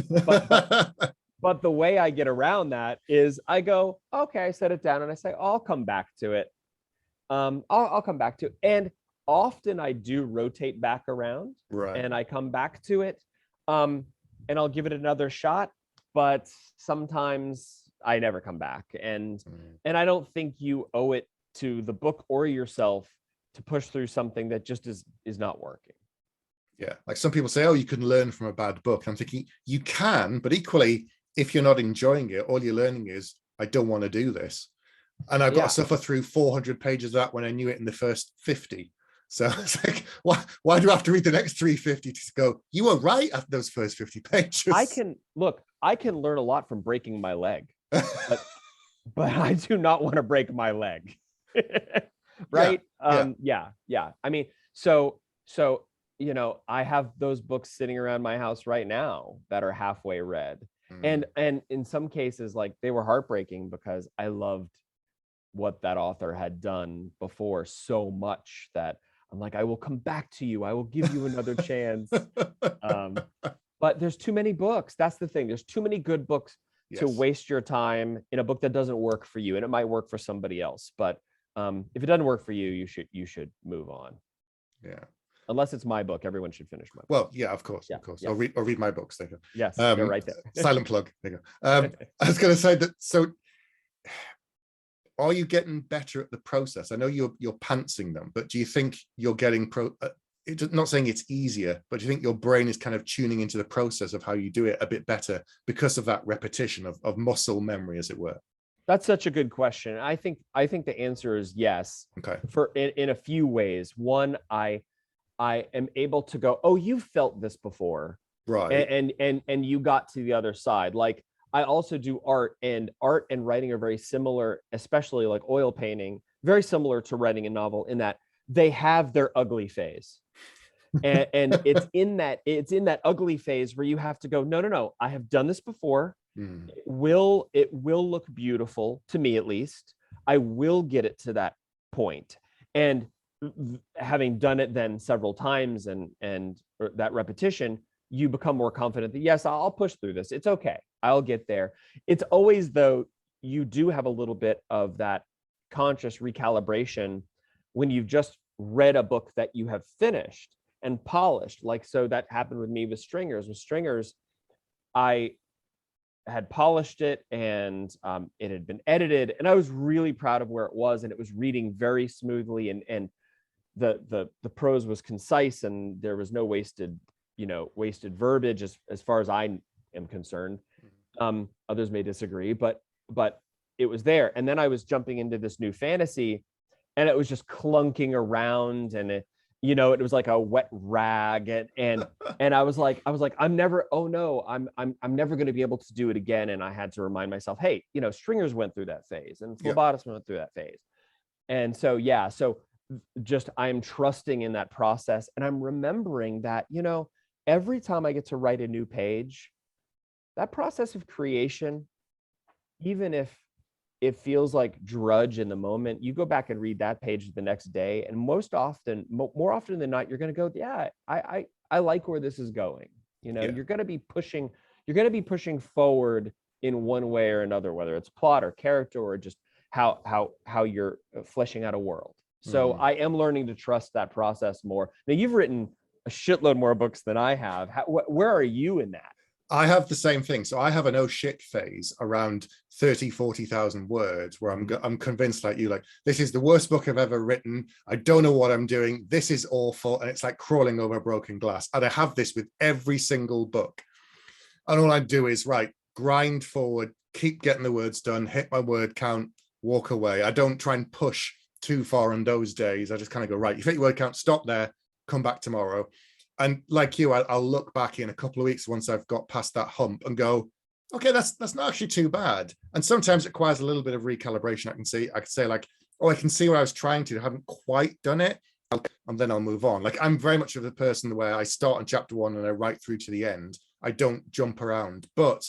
But the way I get around that is I go, okay, I set it down and I say, I'll come back to it. I'll come back to it. And often I do rotate back around, and I come back to it. And I'll give it another shot, but sometimes I never come back. And I don't think you owe it to the book or yourself to push through something that just is not working. Yeah. Like some people say, oh, you can learn from a bad book. I'm thinking you can, but equally, if you're not enjoying it, all you're learning is, I don't want to do this. And I've got to suffer through 400 pages of that when I knew it in the first 50. So it's like, why do I have to read the next 350 to go, you were right after those first 50 pages? I can learn a lot from breaking my leg, but I do not want to break my leg. Right. Yeah. I mean, so, I have those books sitting around my house right now that are halfway read. And in some cases, like, they were heartbreaking because I loved what that author had done before so much that I'm like, I will come back to you. I will give you another chance. But there's too many books. That's the thing. There's too many good books to waste your time in a book that doesn't work for you. And it might work for somebody else. But if it doesn't work for you, you should move on. Yeah. unless it's my book, everyone should finish my book. Well, yeah, of course, Yeah, of course. yeah. Or read my books. There you go. Yes, they're right there. Silent plug. There you go. I was going to say that. So, are you getting better at the process? I know you're pantsing them, but do you think you're getting not saying it's easier, but do you think your brain is kind of tuning into the process of how you do it a bit better because of that repetition of muscle memory, as it were? That's such a good question. I think the answer is yes. Okay. In a few ways. One, I am able to go, oh, you felt this before, right? And you got to the other side. Like, I also do art and writing are very similar, especially like oil painting, very similar to writing a novel in that they have their ugly phase. And it's in that ugly phase where you have to go, no, I have done this before. It will look beautiful to me, at least. I will get it to that point. And having done it then several times and that repetition, you become more confident that, yes, I'll push through this. It's okay. I'll get there. It's always, though, you do have a little bit of that conscious recalibration when you've just read a book that you have finished and polished. Like, so that happened with me with Stringers. With Stringers, I had polished it and it had been edited, and I was really proud of where it was, and it was reading very smoothly, and the prose was concise, and there was no wasted verbiage as far as I am concerned. Others may disagree, but it was there. And then I was jumping into this new fantasy, and it was just clunking around, and it was like a wet rag, and I was like, I'm never going to be able to do it again. And I had to remind myself, hey, Stringers went through that phase, and Phlebotomist went through that phase. And so, just I'm trusting in that process, and I'm remembering that, every time I get to write a new page, that process of creation, even if it feels like drudge in the moment, you go back and read that page the next day, and more often than not, you're going to go, yeah, I like where this is going. You're going to be pushing forward in one way or another, whether it's plot or character or just how you're fleshing out a world. So I am learning to trust that process more. Now, you've written a shitload more books than I have. Where are you in that? I have the same thing. So I have an oh shit phase around 40,000 words where I'm convinced, like you, like, this is the worst book I've ever written. I don't know what I'm doing. This is awful. And it's like crawling over broken glass. And I have this with every single book. And all I do is grind forward, keep getting the words done, hit my word count, walk away. I don't try and push too far on those days. I just kind of go, right, you hit your word count, stop there, come back tomorrow. And like you, I'll look back in a couple of weeks once I've got past that hump and go, okay, that's not actually too bad. And sometimes it requires a little bit of recalibration. I can say like, oh, I can see what I was trying to, I haven't quite done it. And then I'll move on. Like, I'm very much of the person where I start on chapter 1 and I write through to the end. I don't jump around, but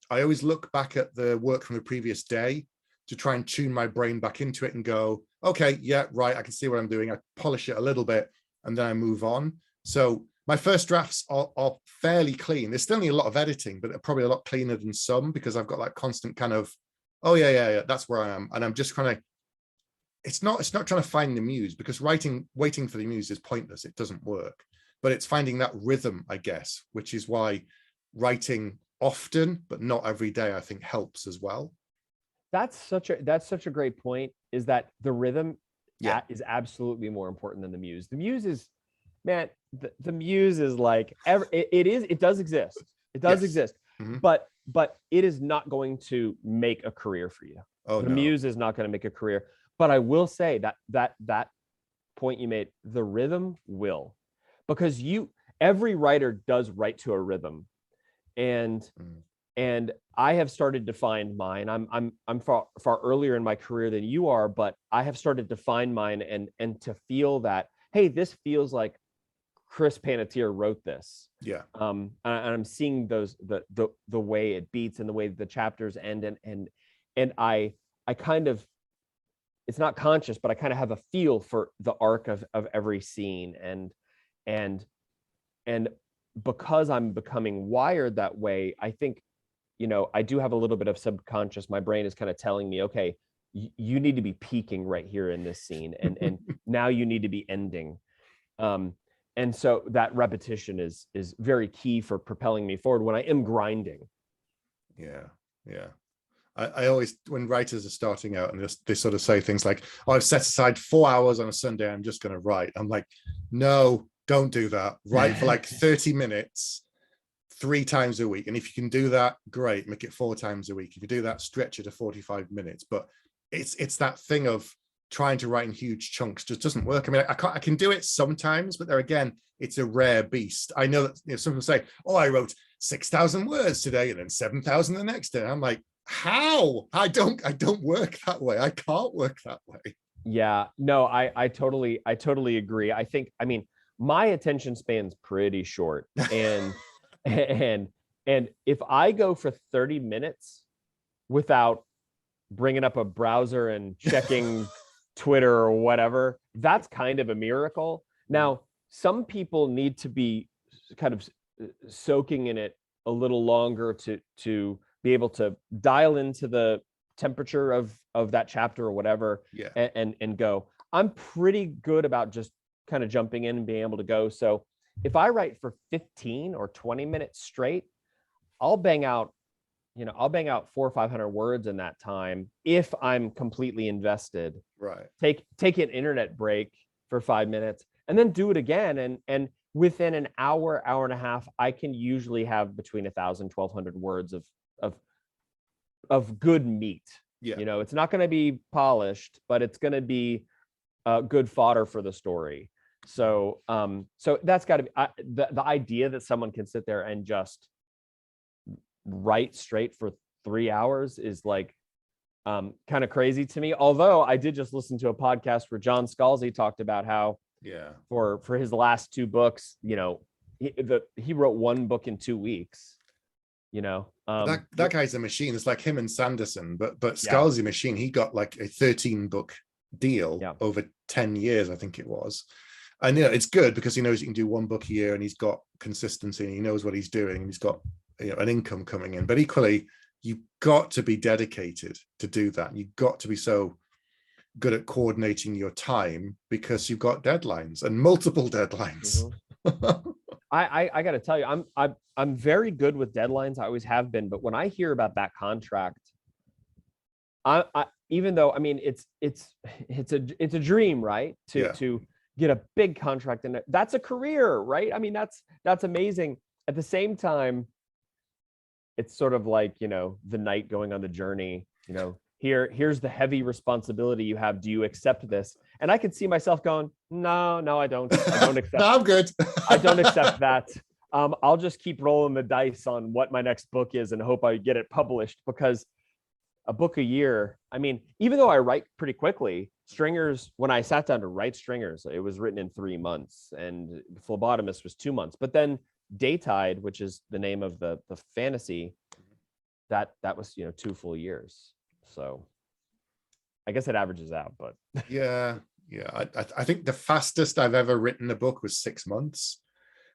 I always look back at the work from the previous day to try and tune my brain back into it and go, okay, yeah, right, I can see what I'm doing. I polish it a little bit and then I move on. So my first drafts are fairly clean. There's still need a lot of editing, but they're probably a lot cleaner than some because I've got that constant kind of, oh yeah, that's where I am. And I'm just kind of, it's not trying to find the muse, because waiting for the muse is pointless. It doesn't work. But it's finding that rhythm, I guess, which is why writing often, but not every day, I think helps as well. That's such a great point, is that the rhythm is absolutely more important than the muse. The muse is, man, the muse is like, it does exist. It does exist, but it is not going to make a career for you. The muse is not going to make a career. But I will say that point you made, the rhythm will, because every writer does write to a rhythm, and I have started to find mine. I'm far earlier in my career than you are, but I have started to find mine and to feel that, hey, this feels like Chris Panatier wrote this. Yeah. And I'm seeing the way it beats and the way the chapters end, and I kind of, it's not conscious, but I kind of have a feel for the arc of every scene, and because I'm becoming wired that way, I think, I do have a little bit of subconscious. My brain is kind of telling me, okay, you need to be peaking right here in this scene, and now you need to be ending. and so that repetition is very key for propelling me forward when I am grinding. Yeah. I always, when writers are starting out and they sort of say things like, oh, I've set aside 4 hours on a Sunday, I'm just going to write. I'm like, no, don't do that. Write for like 30 minutes, 3 times a week. And if you can do that, great, make it 4 times a week. If you do that, stretch it to 45 minutes. But it's that thing of trying to write in huge chunks just doesn't work. I mean, I can do it sometimes, but there again, it's a rare beast. I know that some people say, oh, I wrote 6,000 words today and then 7,000 the next day. I'm like, how? I don't work that way. I can't work that way. Yeah, no, I totally agree. I think, I mean, my attention span's pretty short, and and if I go for 30 minutes without bringing up a browser and checking Twitter or whatever, that's kind of a miracle. Now, some people need to be kind of soaking in it a little longer to be able to dial into the temperature of that chapter or whatever. Yeah. And go. I'm pretty good about just kind of jumping in and being able to go. So if I write for 15 or 20 minutes straight, I'll bang out 400 or 500 words in that time if I'm completely invested. Right. Take an internet break for 5 minutes and then do it again. And within an hour and a half, I can usually have between 1,000, 1,200 words of good meat. Yeah. You know, it's not going to be polished, but it's going to be good fodder for the story. So that's got to be the idea that someone can sit there and just write straight for 3 hours is like kind of crazy to me. Although I did just listen to a podcast where John Scalzi talked about how for his last 2 books, you know, he wrote 1 book in 2 weeks. You know, that guy's a machine. It's like him and Sanderson, but Scalzi machine. He got like a 13-book deal over 10 years, I think it was. And you know, it's good because he knows he can do 1 book a year, and he's got consistency. And he knows what he's doing, and he's got, you know, an income coming in. But equally, you've got to be dedicated to do that. You've got to be so good at coordinating your time because you've got deadlines and multiple deadlines. Mm-hmm. I got to tell you, I'm very good with deadlines. I always have been. But when I hear about that contract, I even though, I mean, it's a dream, right? To get a big contract, and that's a career, right? I mean, that's amazing. At the same time, it's sort of like, you know, the knight going on the journey. You know, here's the heavy responsibility you have. Do you accept this? And I could see myself going, no, I don't accept. No, I'm good. I don't accept that. I'll just keep rolling the dice on what my next book is and hope I get it published, because a book a year, I mean, even though I write pretty quickly, Stringers, when I sat down to write Stringers, it was written in 3 months, and Phlebotomist was 2 months. But then Daytide, which is the name of the fantasy, that was, you know, 2 full years. So I guess it averages out, but yeah. I think the fastest I've ever written a book was 6 months.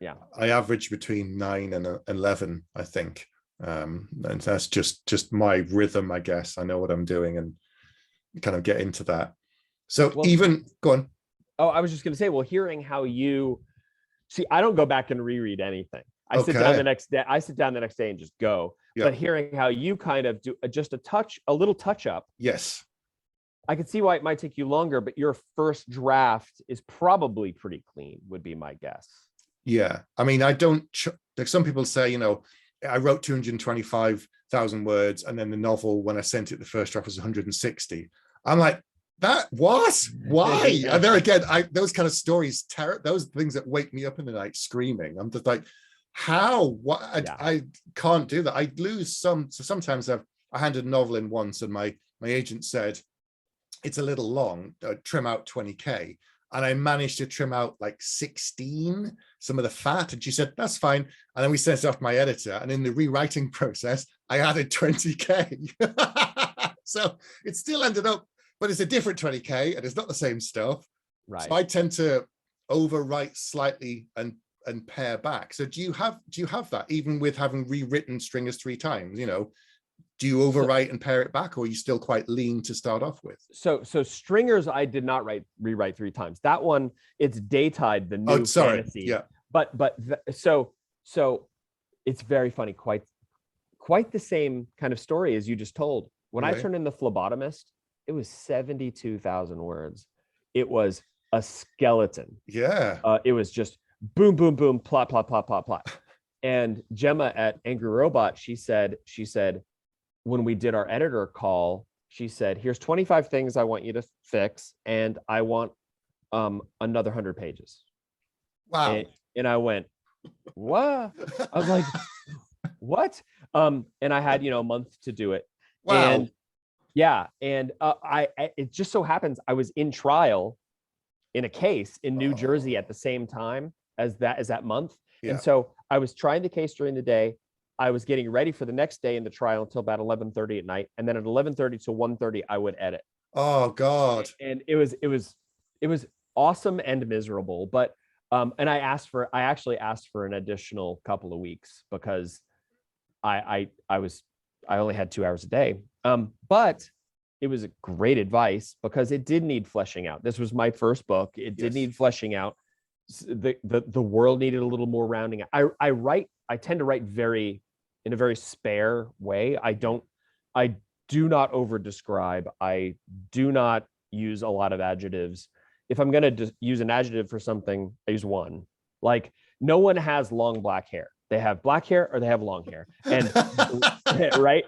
Yeah. I average between 9 and 11, I think. And that's just my rhythm, I guess. I know what I'm doing and kind of get into that. So go on. Oh, I was just going to say, well, hearing how you see, I don't go back and reread anything. I sit down the next day and just go. Yeah. But hearing how you kind of do just a little touch up. Yes. I could see why it might take you longer, but your first draft is probably pretty clean, would be my guess. Yeah. I mean, I don't, like some people say, you know, I wrote 225,000 words, and then the novel, when I sent it, the first draft was 160. I'm like, what? Why? And there again, those kind of stories, those things that wake me up in the night screaming. I'm just like, how? What? I can't do that. I lose some. So sometimes I handed a novel in once, and my agent said, it's a little long, trim out 20K. And I managed to trim out like 16, some of the fat. And she said, that's fine. And then we sent it off to my editor. And in the rewriting process, I added 20K. So it still ended up, but it's a different 20K and it's not the same stuff. Right. So I tend to overwrite slightly and pare back. So do you have that, even with having rewritten Stringers 3 times, you know, do you overwrite and pare it back, or are you still quite lean to start off with? So Stringers, I did not rewrite 3 times. That one, it's Daytide, the new fantasy. Yeah. So it's very funny, quite the same kind of story as you just told. When I turned in The Phlebotomist, it was 72,000 words. It was a skeleton. Yeah. It was just boom, boom, boom, plot, plot, plot, plot, plot. And Gemma at Angry Robot, she said, when we did our editor call, she said, here's 25 things I want you to fix, and I want another 100 pages. Wow. And I went, what? I was like, what? And I had, a month to do it. Wow. And yeah. And I it just so happens I was in trial in a case in New Jersey at the same time as that month. Yeah. And so I was trying the case during the day. I was getting ready for the next day in the trial until about 11:30 at night. And then at 11:30 to 1:30, I would edit. Oh God. And it was awesome and miserable. But and I actually asked for an additional couple of weeks because I only had 2 hours a day. But it was great advice because it did need fleshing out. This was my first book. It did need fleshing out. The world needed a little more rounding out. I tend to write in a very spare way. I do not over describe. I do not use a lot of adjectives. If I'm going to use an adjective for something, I use one. Like, no one has long black hair. They have black hair or they have long hair. And right.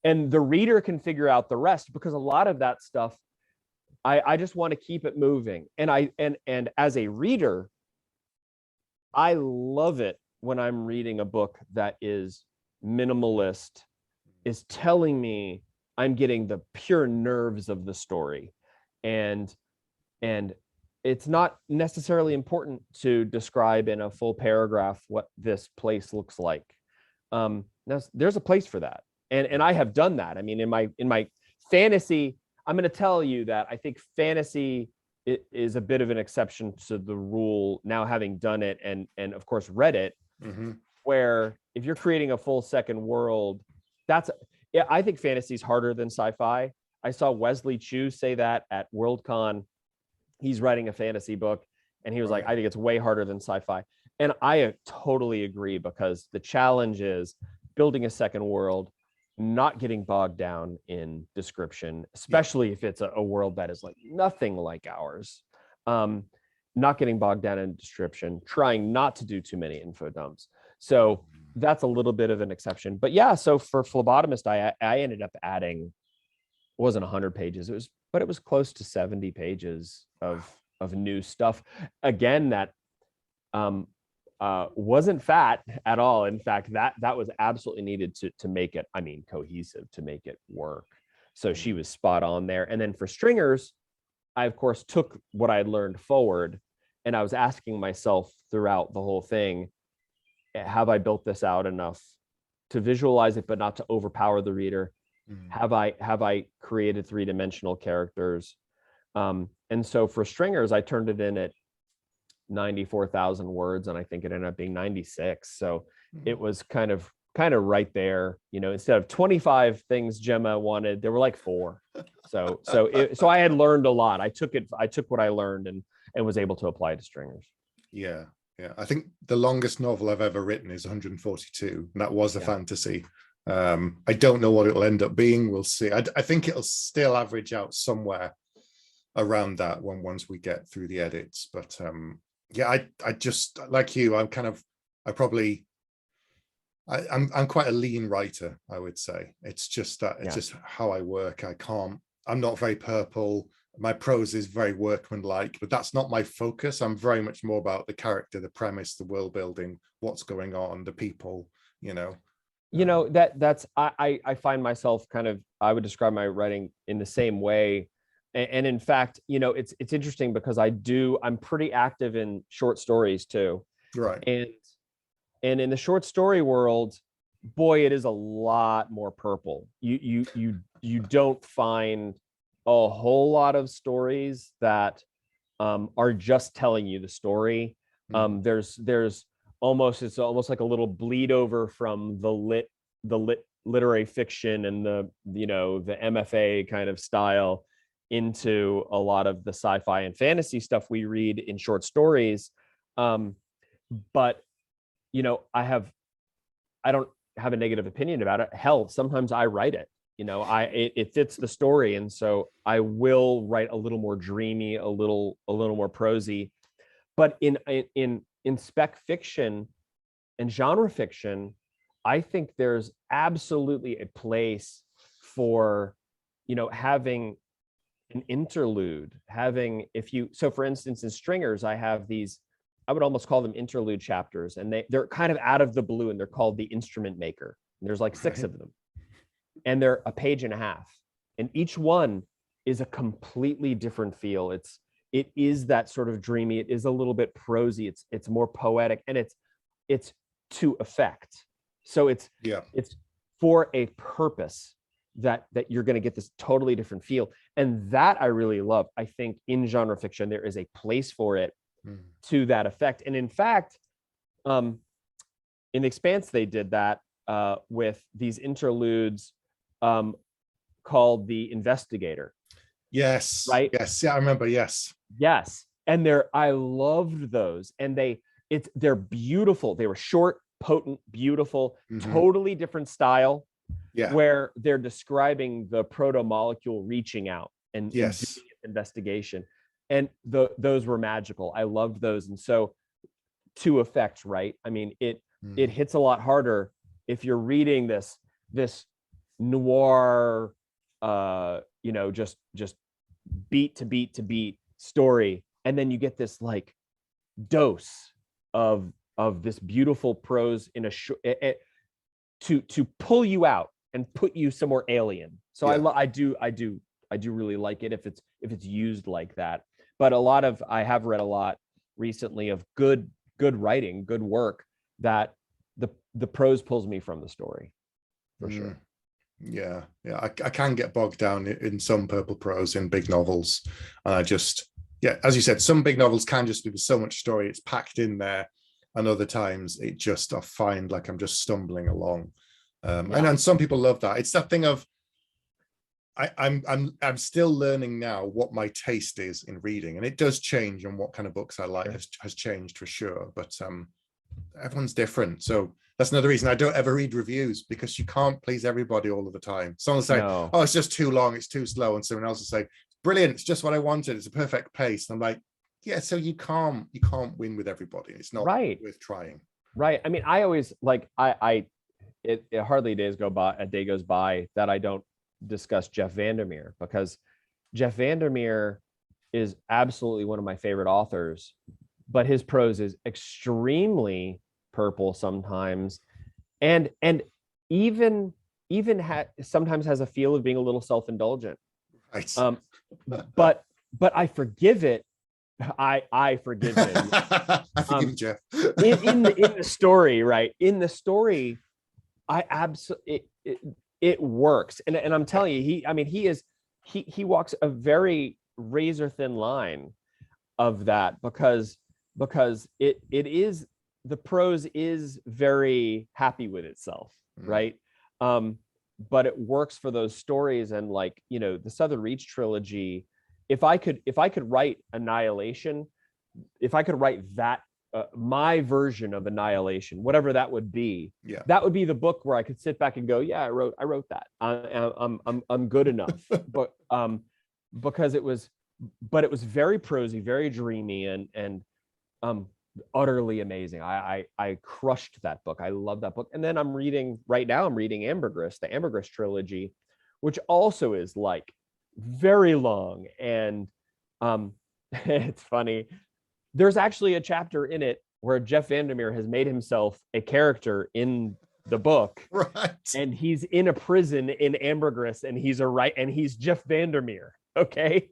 And the reader can figure out the rest, because a lot of that stuff, I just want to keep it moving. And as a reader, I love it when I'm reading a book that is minimalist, is telling me I'm getting the pure nerves of the story. And it's not necessarily important to describe in a full paragraph what this place looks like. There's a place for that. And I have done that. I mean, in my fantasy, I'm going to tell you that I think fantasy is a bit of an exception to the rule now, having done it and of course read it, where if you're creating a full second world, I think fantasy is harder than sci-fi. I saw Wesley Chu say that at Worldcon. He's writing a fantasy book, and he was like, I think it's way harder than sci-fi. And I totally agree, because the challenge is building a second world, not getting bogged down in description, especially if it's a world that is like nothing like ours. Not getting bogged down in description, trying not to do too many info dumps. So that's a little bit of an exception. But yeah, so for Phlebotomist, I ended up adding, it wasn't 100 pages, but it was close to 70 pages of new stuff. Again, that wasn't fat at all. In fact, that was absolutely needed to make it, cohesive, to make it work. So she was spot on there. And then for Stringers, I of course took what I had learned forward, and I was asking myself throughout the whole thing, have I built this out enough to visualize it, but not to overpower the reader? Have I created 3-dimensional characters? And so for Stringers, I turned it in at 94,000 words, and I think it ended up being 96. So it was kind of right there, instead of 25 things Gemma wanted, there were like 4. So I had learned a lot. I took what I learned and was able to apply it to Stringers. Yeah. I think the longest novel I've ever written is 142, and that was a fantasy. I don't know what it'll end up being. We'll see. I think it'll still average out somewhere around that once we get through the edits. But I just, like you, I'm quite a lean writer, I would say. It's just that it's just how I work. I'm not very purple. My prose is very workmanlike, but that's not my focus. I'm very much more about the character, the premise, the world building, what's going on, the people, that's I find myself I would describe my writing in the same way. And in fact, it's interesting because I'm pretty active in short stories too. Right. And in the short story world, boy, it is a lot more purple. You don't find a whole lot of stories that are just telling you the story. There's almost like a little bleed over from the lit literary fiction and the MFA kind of style into a lot of the sci-fi and fantasy stuff we read in short stories. But I don't have a negative opinion about it. Hell, sometimes I write it. It fits the story, and so I will write a little more dreamy, a little more prosy. But in spec fiction and genre fiction, I think there's absolutely a place for having an interlude. So for instance, in Stringers, I have these, I would almost call them interlude chapters, and they're kind of out of the blue, and they're called The Instrument Maker. And there's like 6 of them, and they're a page and a half, and each one is a completely different feel. It is that sort of dreamy. It is a little bit prosy. It's more poetic, and it's to effect. So it's for a purpose that you're going to get this totally different feel, and that I really love. I think in genre fiction there is a place for it to that effect, and in fact, in Expanse they did that with these interludes called The Investigator. Yes. Right. Yes. Yeah, I remember. Yes. Yes, and I loved those, and they're beautiful. They were short, potent, beautiful, totally different style. Yeah, where they're describing the proto-molecule reaching out and doing investigation, and those were magical. I loved those, and so to effect, right? I mean, it hits a lot harder if you're reading this noir, just beat to beat to beat story, and then you get this like dose of this beautiful prose in to pull you out and put you somewhere alien. So I do really like it if it's used like that. But I have read a lot recently of good writing, good work that the prose pulls me from the story, for sure. Yeah. I can get bogged down in some purple prose in big novels, and I just as you said, some big novels can just be so much story, it's packed in there, and other times I find like I'm just stumbling along. And some people love that. It's that thing of I'm still learning now what my taste is in reading, and it does change, and what kind of books I like has changed for sure. But everyone's different, so that's another reason I don't ever read reviews, because you can't please everybody all of the time. Someone will say, "Oh, it's just too long, it's too slow," and someone else will say, "Brilliant, it's just what I wanted, it's a perfect pace." And I'm like, yeah, so you can't win with everybody. It's not worth trying. Right. I mean, I always like it hardly a day goes by that I don't discuss Jeff Vandermeer, because Jeff Vandermeer is absolutely one of my favorite authors, but his prose is extremely purple sometimes, and even sometimes has a feel of being a little self-indulgent. Right. But I forgive it. I forgive him. I forgive Jeff. in the story, right? In the story, I absolutely it works, and I'm telling you, he walks a very razor thin line of that, because it is, the prose is very happy with itself, right? But it works for those stories, and like the Southern Reach trilogy. If I could write Annihilation, if I could write that my version of Annihilation, whatever that would be, that would be the book where I could sit back and go, yeah, I wrote that. I'm good enough. But because it was very prosy, very dreamy, and utterly amazing. I crushed that book. I love that book. And then I'm reading Ambergris, the Ambergris trilogy, which also is like very long, and it's funny. There's actually a chapter in it where Jeff Vandermeer has made himself a character in the book, right? And he's in a prison in Ambergris, and he's Jeff Vandermeer, okay?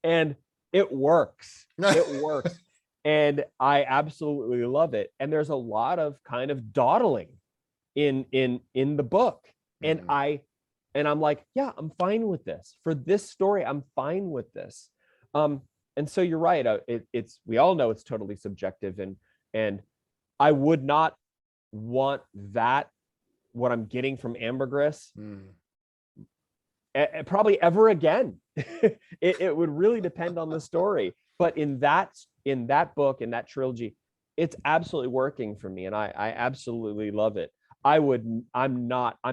And it works. It works. And I absolutely love it. And there's a lot of kind of dawdling in the book, and I'm like, yeah, I'm fine with this. For this story, I'm fine with this. And so you're right. We all know it's totally subjective, and I would not want that what I'm getting from Ambergris Mm. probably ever again. It would really depend on the story. But in that book, in that trilogy, it's absolutely working for me, and I absolutely love it. I'm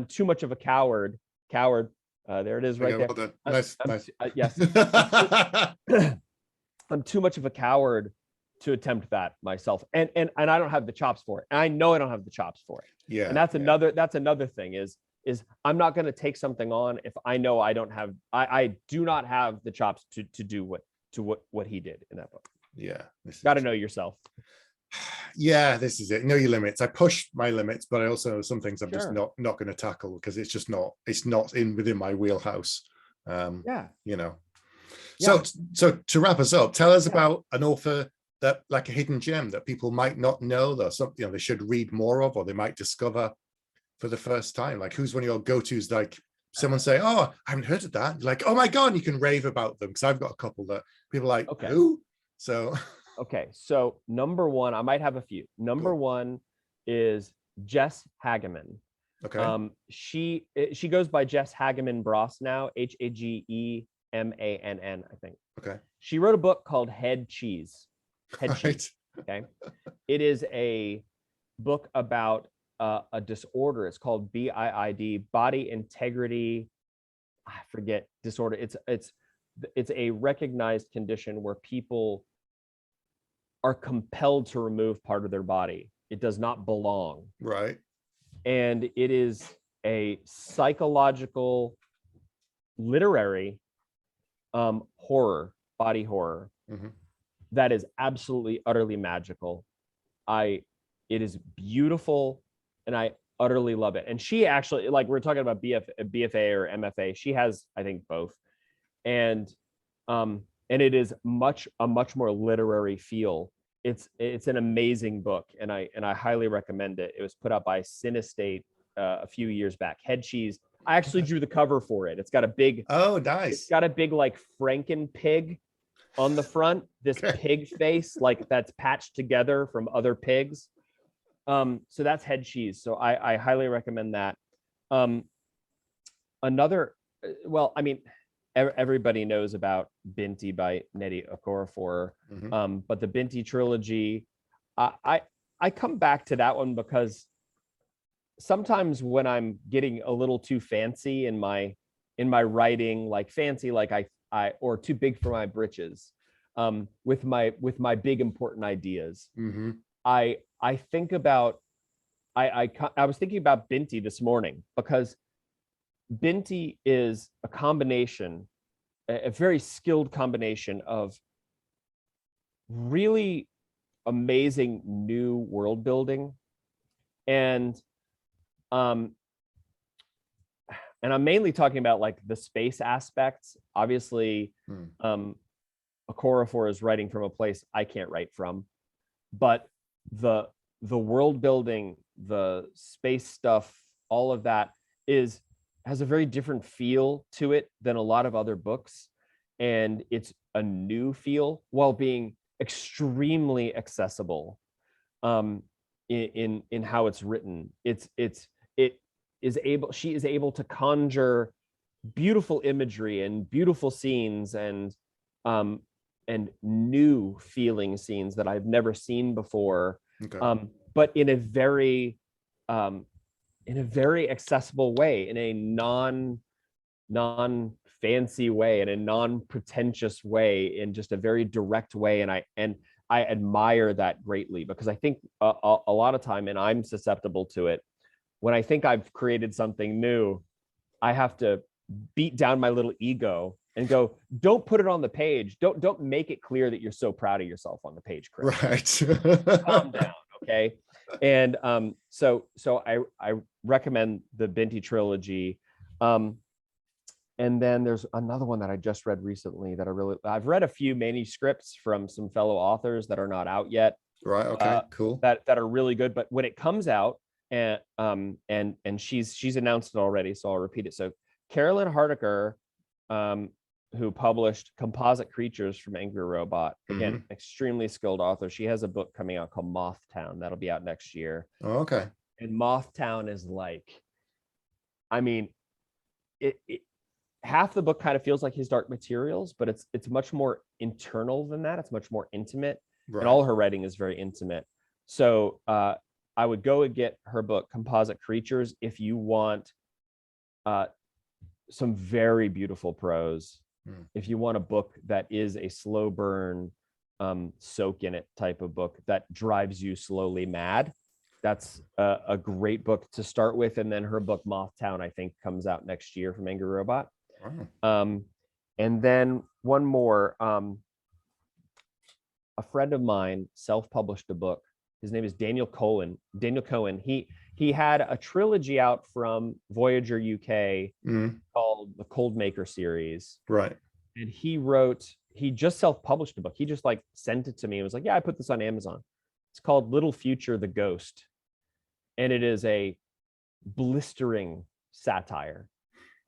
too much of a coward. There it is right there. Well done. Nice. Yes. I'm too much of a coward to attempt that myself. And I don't have the chops for it. And I know I don't have the chops for it. Yeah. And that's another thing is I'm not going to take something on if I know I do not have the chops to do what he did in that book. Yeah. Got to know yourself. Yeah, this is it. Know your limits. I push my limits, but I also know some things I'm just Sure. not going to tackle because it's not within my wheelhouse. Yeah. You know. Yeah. So to wrap us up, tell us about an author that, like a hidden gem that people might not know, that something they should read more of, or they might discover for the first time. Like, who's one of your go-tos? Like, someone say, "Oh, I haven't heard of that." You're like, "Oh my god!" And you can rave about them, because I've got a couple that people are like, Okay. "Who?" So okay, so number one, I might have a few. Number one is Jess Hageman. Okay. She goes by Jess Hageman Bross now, Hagemann, I think. Okay. She wrote a book called Head Cheese. Head Right. Cheese. Okay. It is a book about a disorder. It's called BIID, Body Integrity. I forget disorder. It's a recognized condition where people are compelled to remove part of their body. It does not belong. Right. And it is a psychological, literary horror, body horror, that is absolutely, utterly magical. It is beautiful, and I utterly love it. And she actually, like, we're talking about BFA or MFA. She has, I think, both. And it is a much more literary feel. It's an amazing book, and I highly recommend it. It was put out by Cinestate a few years back. Head Cheese. I actually drew the cover for it. It's got a big nice. It's got a big like Franken pig on the front. This pig face, like, that's patched together from other pigs. So that's Head Cheese. So I highly recommend that. Another, well, I mean, everybody knows about Binti by Nnedi Okorafor, but the Binti trilogy, I come back to that one because sometimes when I'm getting a little too fancy in my writing, like fancy, like I or too big for my britches, with my big important ideas, I think about I was thinking about Binti this morning, because Binti is a combination, a very skilled combination of really amazing new world building, and I'm mainly talking about like the space aspects. Obviously, Okorafor is writing from a place I can't write from, but the world building, the space stuff, all of that has a very different feel to it than a lot of other books, and it's a new feel while being extremely accessible in how it's written. She is able to conjure beautiful imagery and beautiful scenes and new feeling scenes that I've never seen before, but in a very accessible way, in a non fancy way, in a non-pretentious way, in just a very direct way. And I admire that greatly, because I think a lot of time, and I'm susceptible to it, when I think I've created something new, I have to beat down my little ego and go, don't put it on the page. Don't make it clear that you're so proud of yourself on the page, Chris. Right. Calm down, okay? And so I recommend the Binti trilogy. And then there's another one that I just read recently that I've read a few manuscripts from some fellow authors that are not out yet. Right. Okay. Cool. That are really good. But when it comes out, and she's announced it already, so I'll repeat it. So Carolyn Hardiker, who published Composite Creatures from Angry Robot, again, extremely skilled author. She has a book coming out called Moth Town that'll be out next year. Oh, okay. And Moth Town is like, I mean, it half the book kind of feels like his Dark Materials, but it's much more internal than that. It's much more intimate, and all her writing is very intimate. So I would go and get her book Composite Creatures if you want some very beautiful prose. If you want a book that is a slow burn, soak in it type of book that drives you slowly mad, that's a great book to start with. And then her book Mothtown, I think, comes out next year from Angry Robot. And then one more, a friend of mine self-published a book. His name is Daniel Cohen. He had a trilogy out from Voyager UK called the Cold Maker series. Right. And he just self-published a book. He just like sent it to me and was like, yeah, I put this on Amazon. It's called Little Future the Ghost. And it is a blistering satire.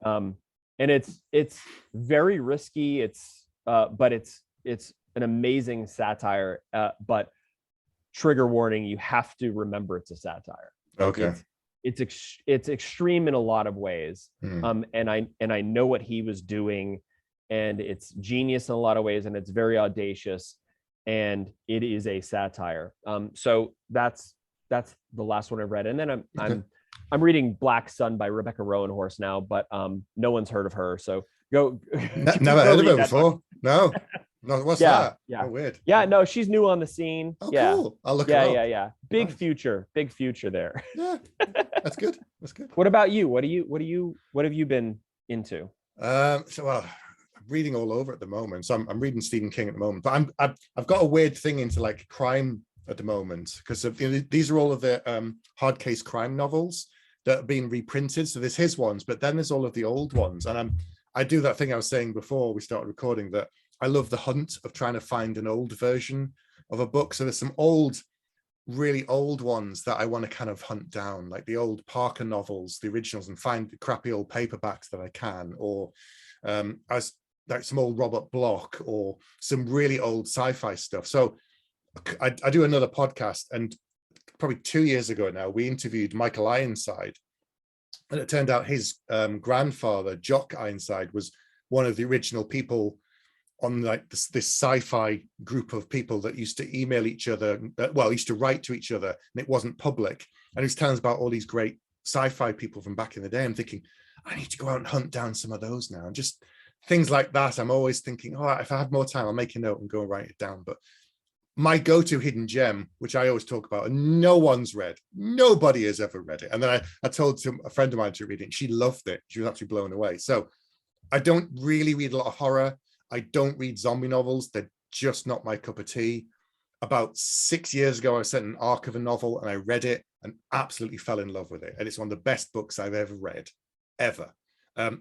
And it's very risky. But it's an amazing satire. But trigger warning, you have to remember it's a satire. Okay. It's extreme in a lot of ways. And I know what he was doing, and it's genius in a lot of ways, and it's very audacious, and it is a satire. So that's the last one I've read. And then I'm reading Black Sun by Rebecca Rowanhorse now, but no one's heard of her. So go. Never heard of her before. No. What's that? Yeah. Oh, weird. Yeah, no, she's new on the scene. Oh, yeah. cool. I'll look her up. Yeah. Big Nice. future there. Yeah. That's good. What about you? What have you been into? I'm reading all over at the moment. So I'm reading Stephen King at the moment, but I've got a weird thing into like crime at the moment, because these are all of the hard case crime novels that have been reprinted. So there's his ones, but then there's all of the old ones. And I do that thing I was saying before we started recording, that I love the hunt of trying to find an old version of a book. So there's some really old ones that I want to kind of hunt down, like the old Parker novels, the originals, and find the crappy old paperbacks that I can, or as like some old Robert Bloch, or some really old sci-fi stuff. So I do another podcast, and probably 2 years ago now, we interviewed Michael Ironside, and it turned out his grandfather, Jock Ironside, was one of the original people on like this sci-fi group of people that used to email each other, used to write to each other, and it wasn't public. And he was telling us about all these great sci-fi people from back in the day. I'm thinking, I need to go out and hunt down some of those now. And just things like that, I'm always thinking, oh, if I had more time, I'll make a note and go and write it down. But my go-to hidden gem, which I always talk about, and no one's read, nobody has ever read it. And then I told a friend of mine to read it, and she loved it. She was absolutely blown away. So I don't really read a lot of horror. I don't read zombie novels. They're just not my cup of tea. About 6 years ago, I was sent an arc of a novel, and I read it and absolutely fell in love with it. And it's one of the best books I've ever read, ever.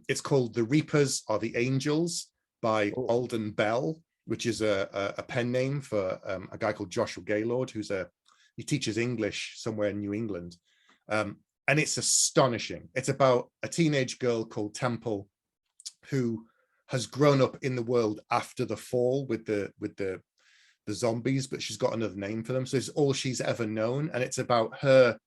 It's called The Reapers Are the Angels by Alden Bell, which is a pen name for a guy called Joshua Gaylord, he teaches English somewhere in New England. And it's astonishing. It's about a teenage girl called Temple who has grown up in the world after the fall with the zombies, but she's got another name for them. So it's all she's ever known. And it's about her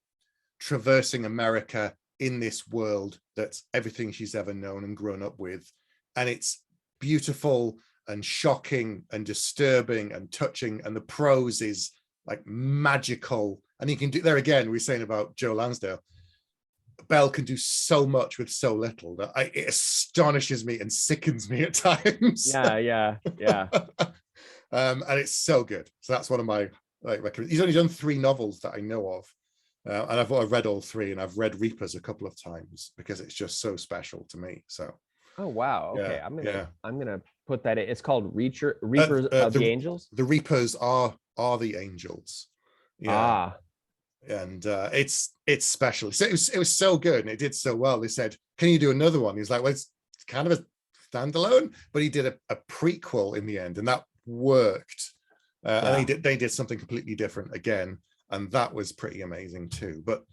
traversing America in this world that's everything she's ever known and grown up with. And it's beautiful and shocking and disturbing and touching. And the prose is like magical. And you can do, there again, we're saying about Joe Lansdale, Bell can do so much with so little that it astonishes me and sickens me at times. Yeah. And it's so good. So that's one of my recommendations. He's only done 3 novels that I know of. And I've read all 3, and I've read Reapers a couple of times because it's just so special to me. So. Oh wow. Okay. Yeah, I'm gonna put that in. It's called Reapers of the Angels. The Reapers are the angels. Yeah. And it's special. So it was so good, and it did so well. They said, "Can you do another one?" He's like, "Well, it's kind of a standalone," but he did a prequel in the end, and that worked. And they did something completely different again, and that was pretty amazing too. But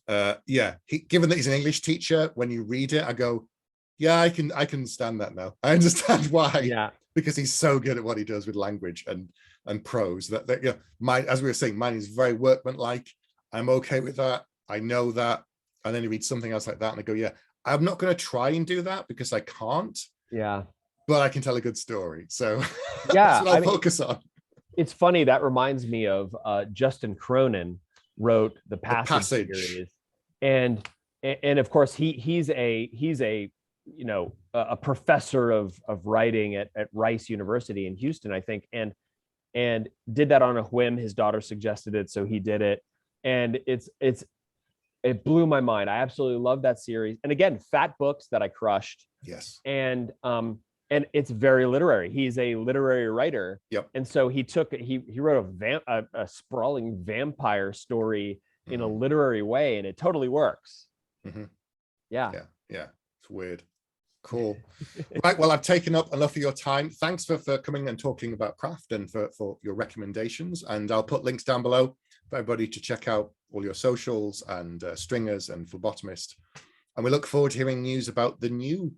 given that he's an English teacher, when you read it, I go, "Yeah, I can understand that now. I understand why." Yeah, because he's so good at what he does with language and prose. That as we were saying, mine is very workmanlike. I'm okay with that. I know that. And then you read something else like that, and I go, "Yeah, I'm not going to try and do that because I can't, Yeah. but I can tell a good story. So that's Yeah. what I'll focus on. It's funny, that reminds me of Justin Cronin wrote the Passage series, and of course he's a a professor of writing at Rice University in Houston, I think, and did that on a whim. His daughter suggested it, so he did it, and it blew my mind. I absolutely love that series. And again, fat books that I crushed. Yes. And it's very literary. He's a literary writer. Yep. And so he wrote a sprawling vampire story in a literary way, and it totally works. Yeah. It's weird. Cool. Right. Well, I've taken up enough of your time. Thanks for coming and talking about craft and for your recommendations. And I'll put links down below for everybody to check out all your socials and Stringers and Phlebotomist. And we look forward to hearing news about the new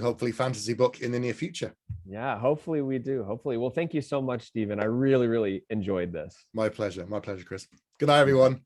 hopefully fantasy book in the near future. Yeah, hopefully we do. Hopefully. Well, thank you so much, Stephen. I really, really enjoyed this. My pleasure, Chris. Good night, everyone.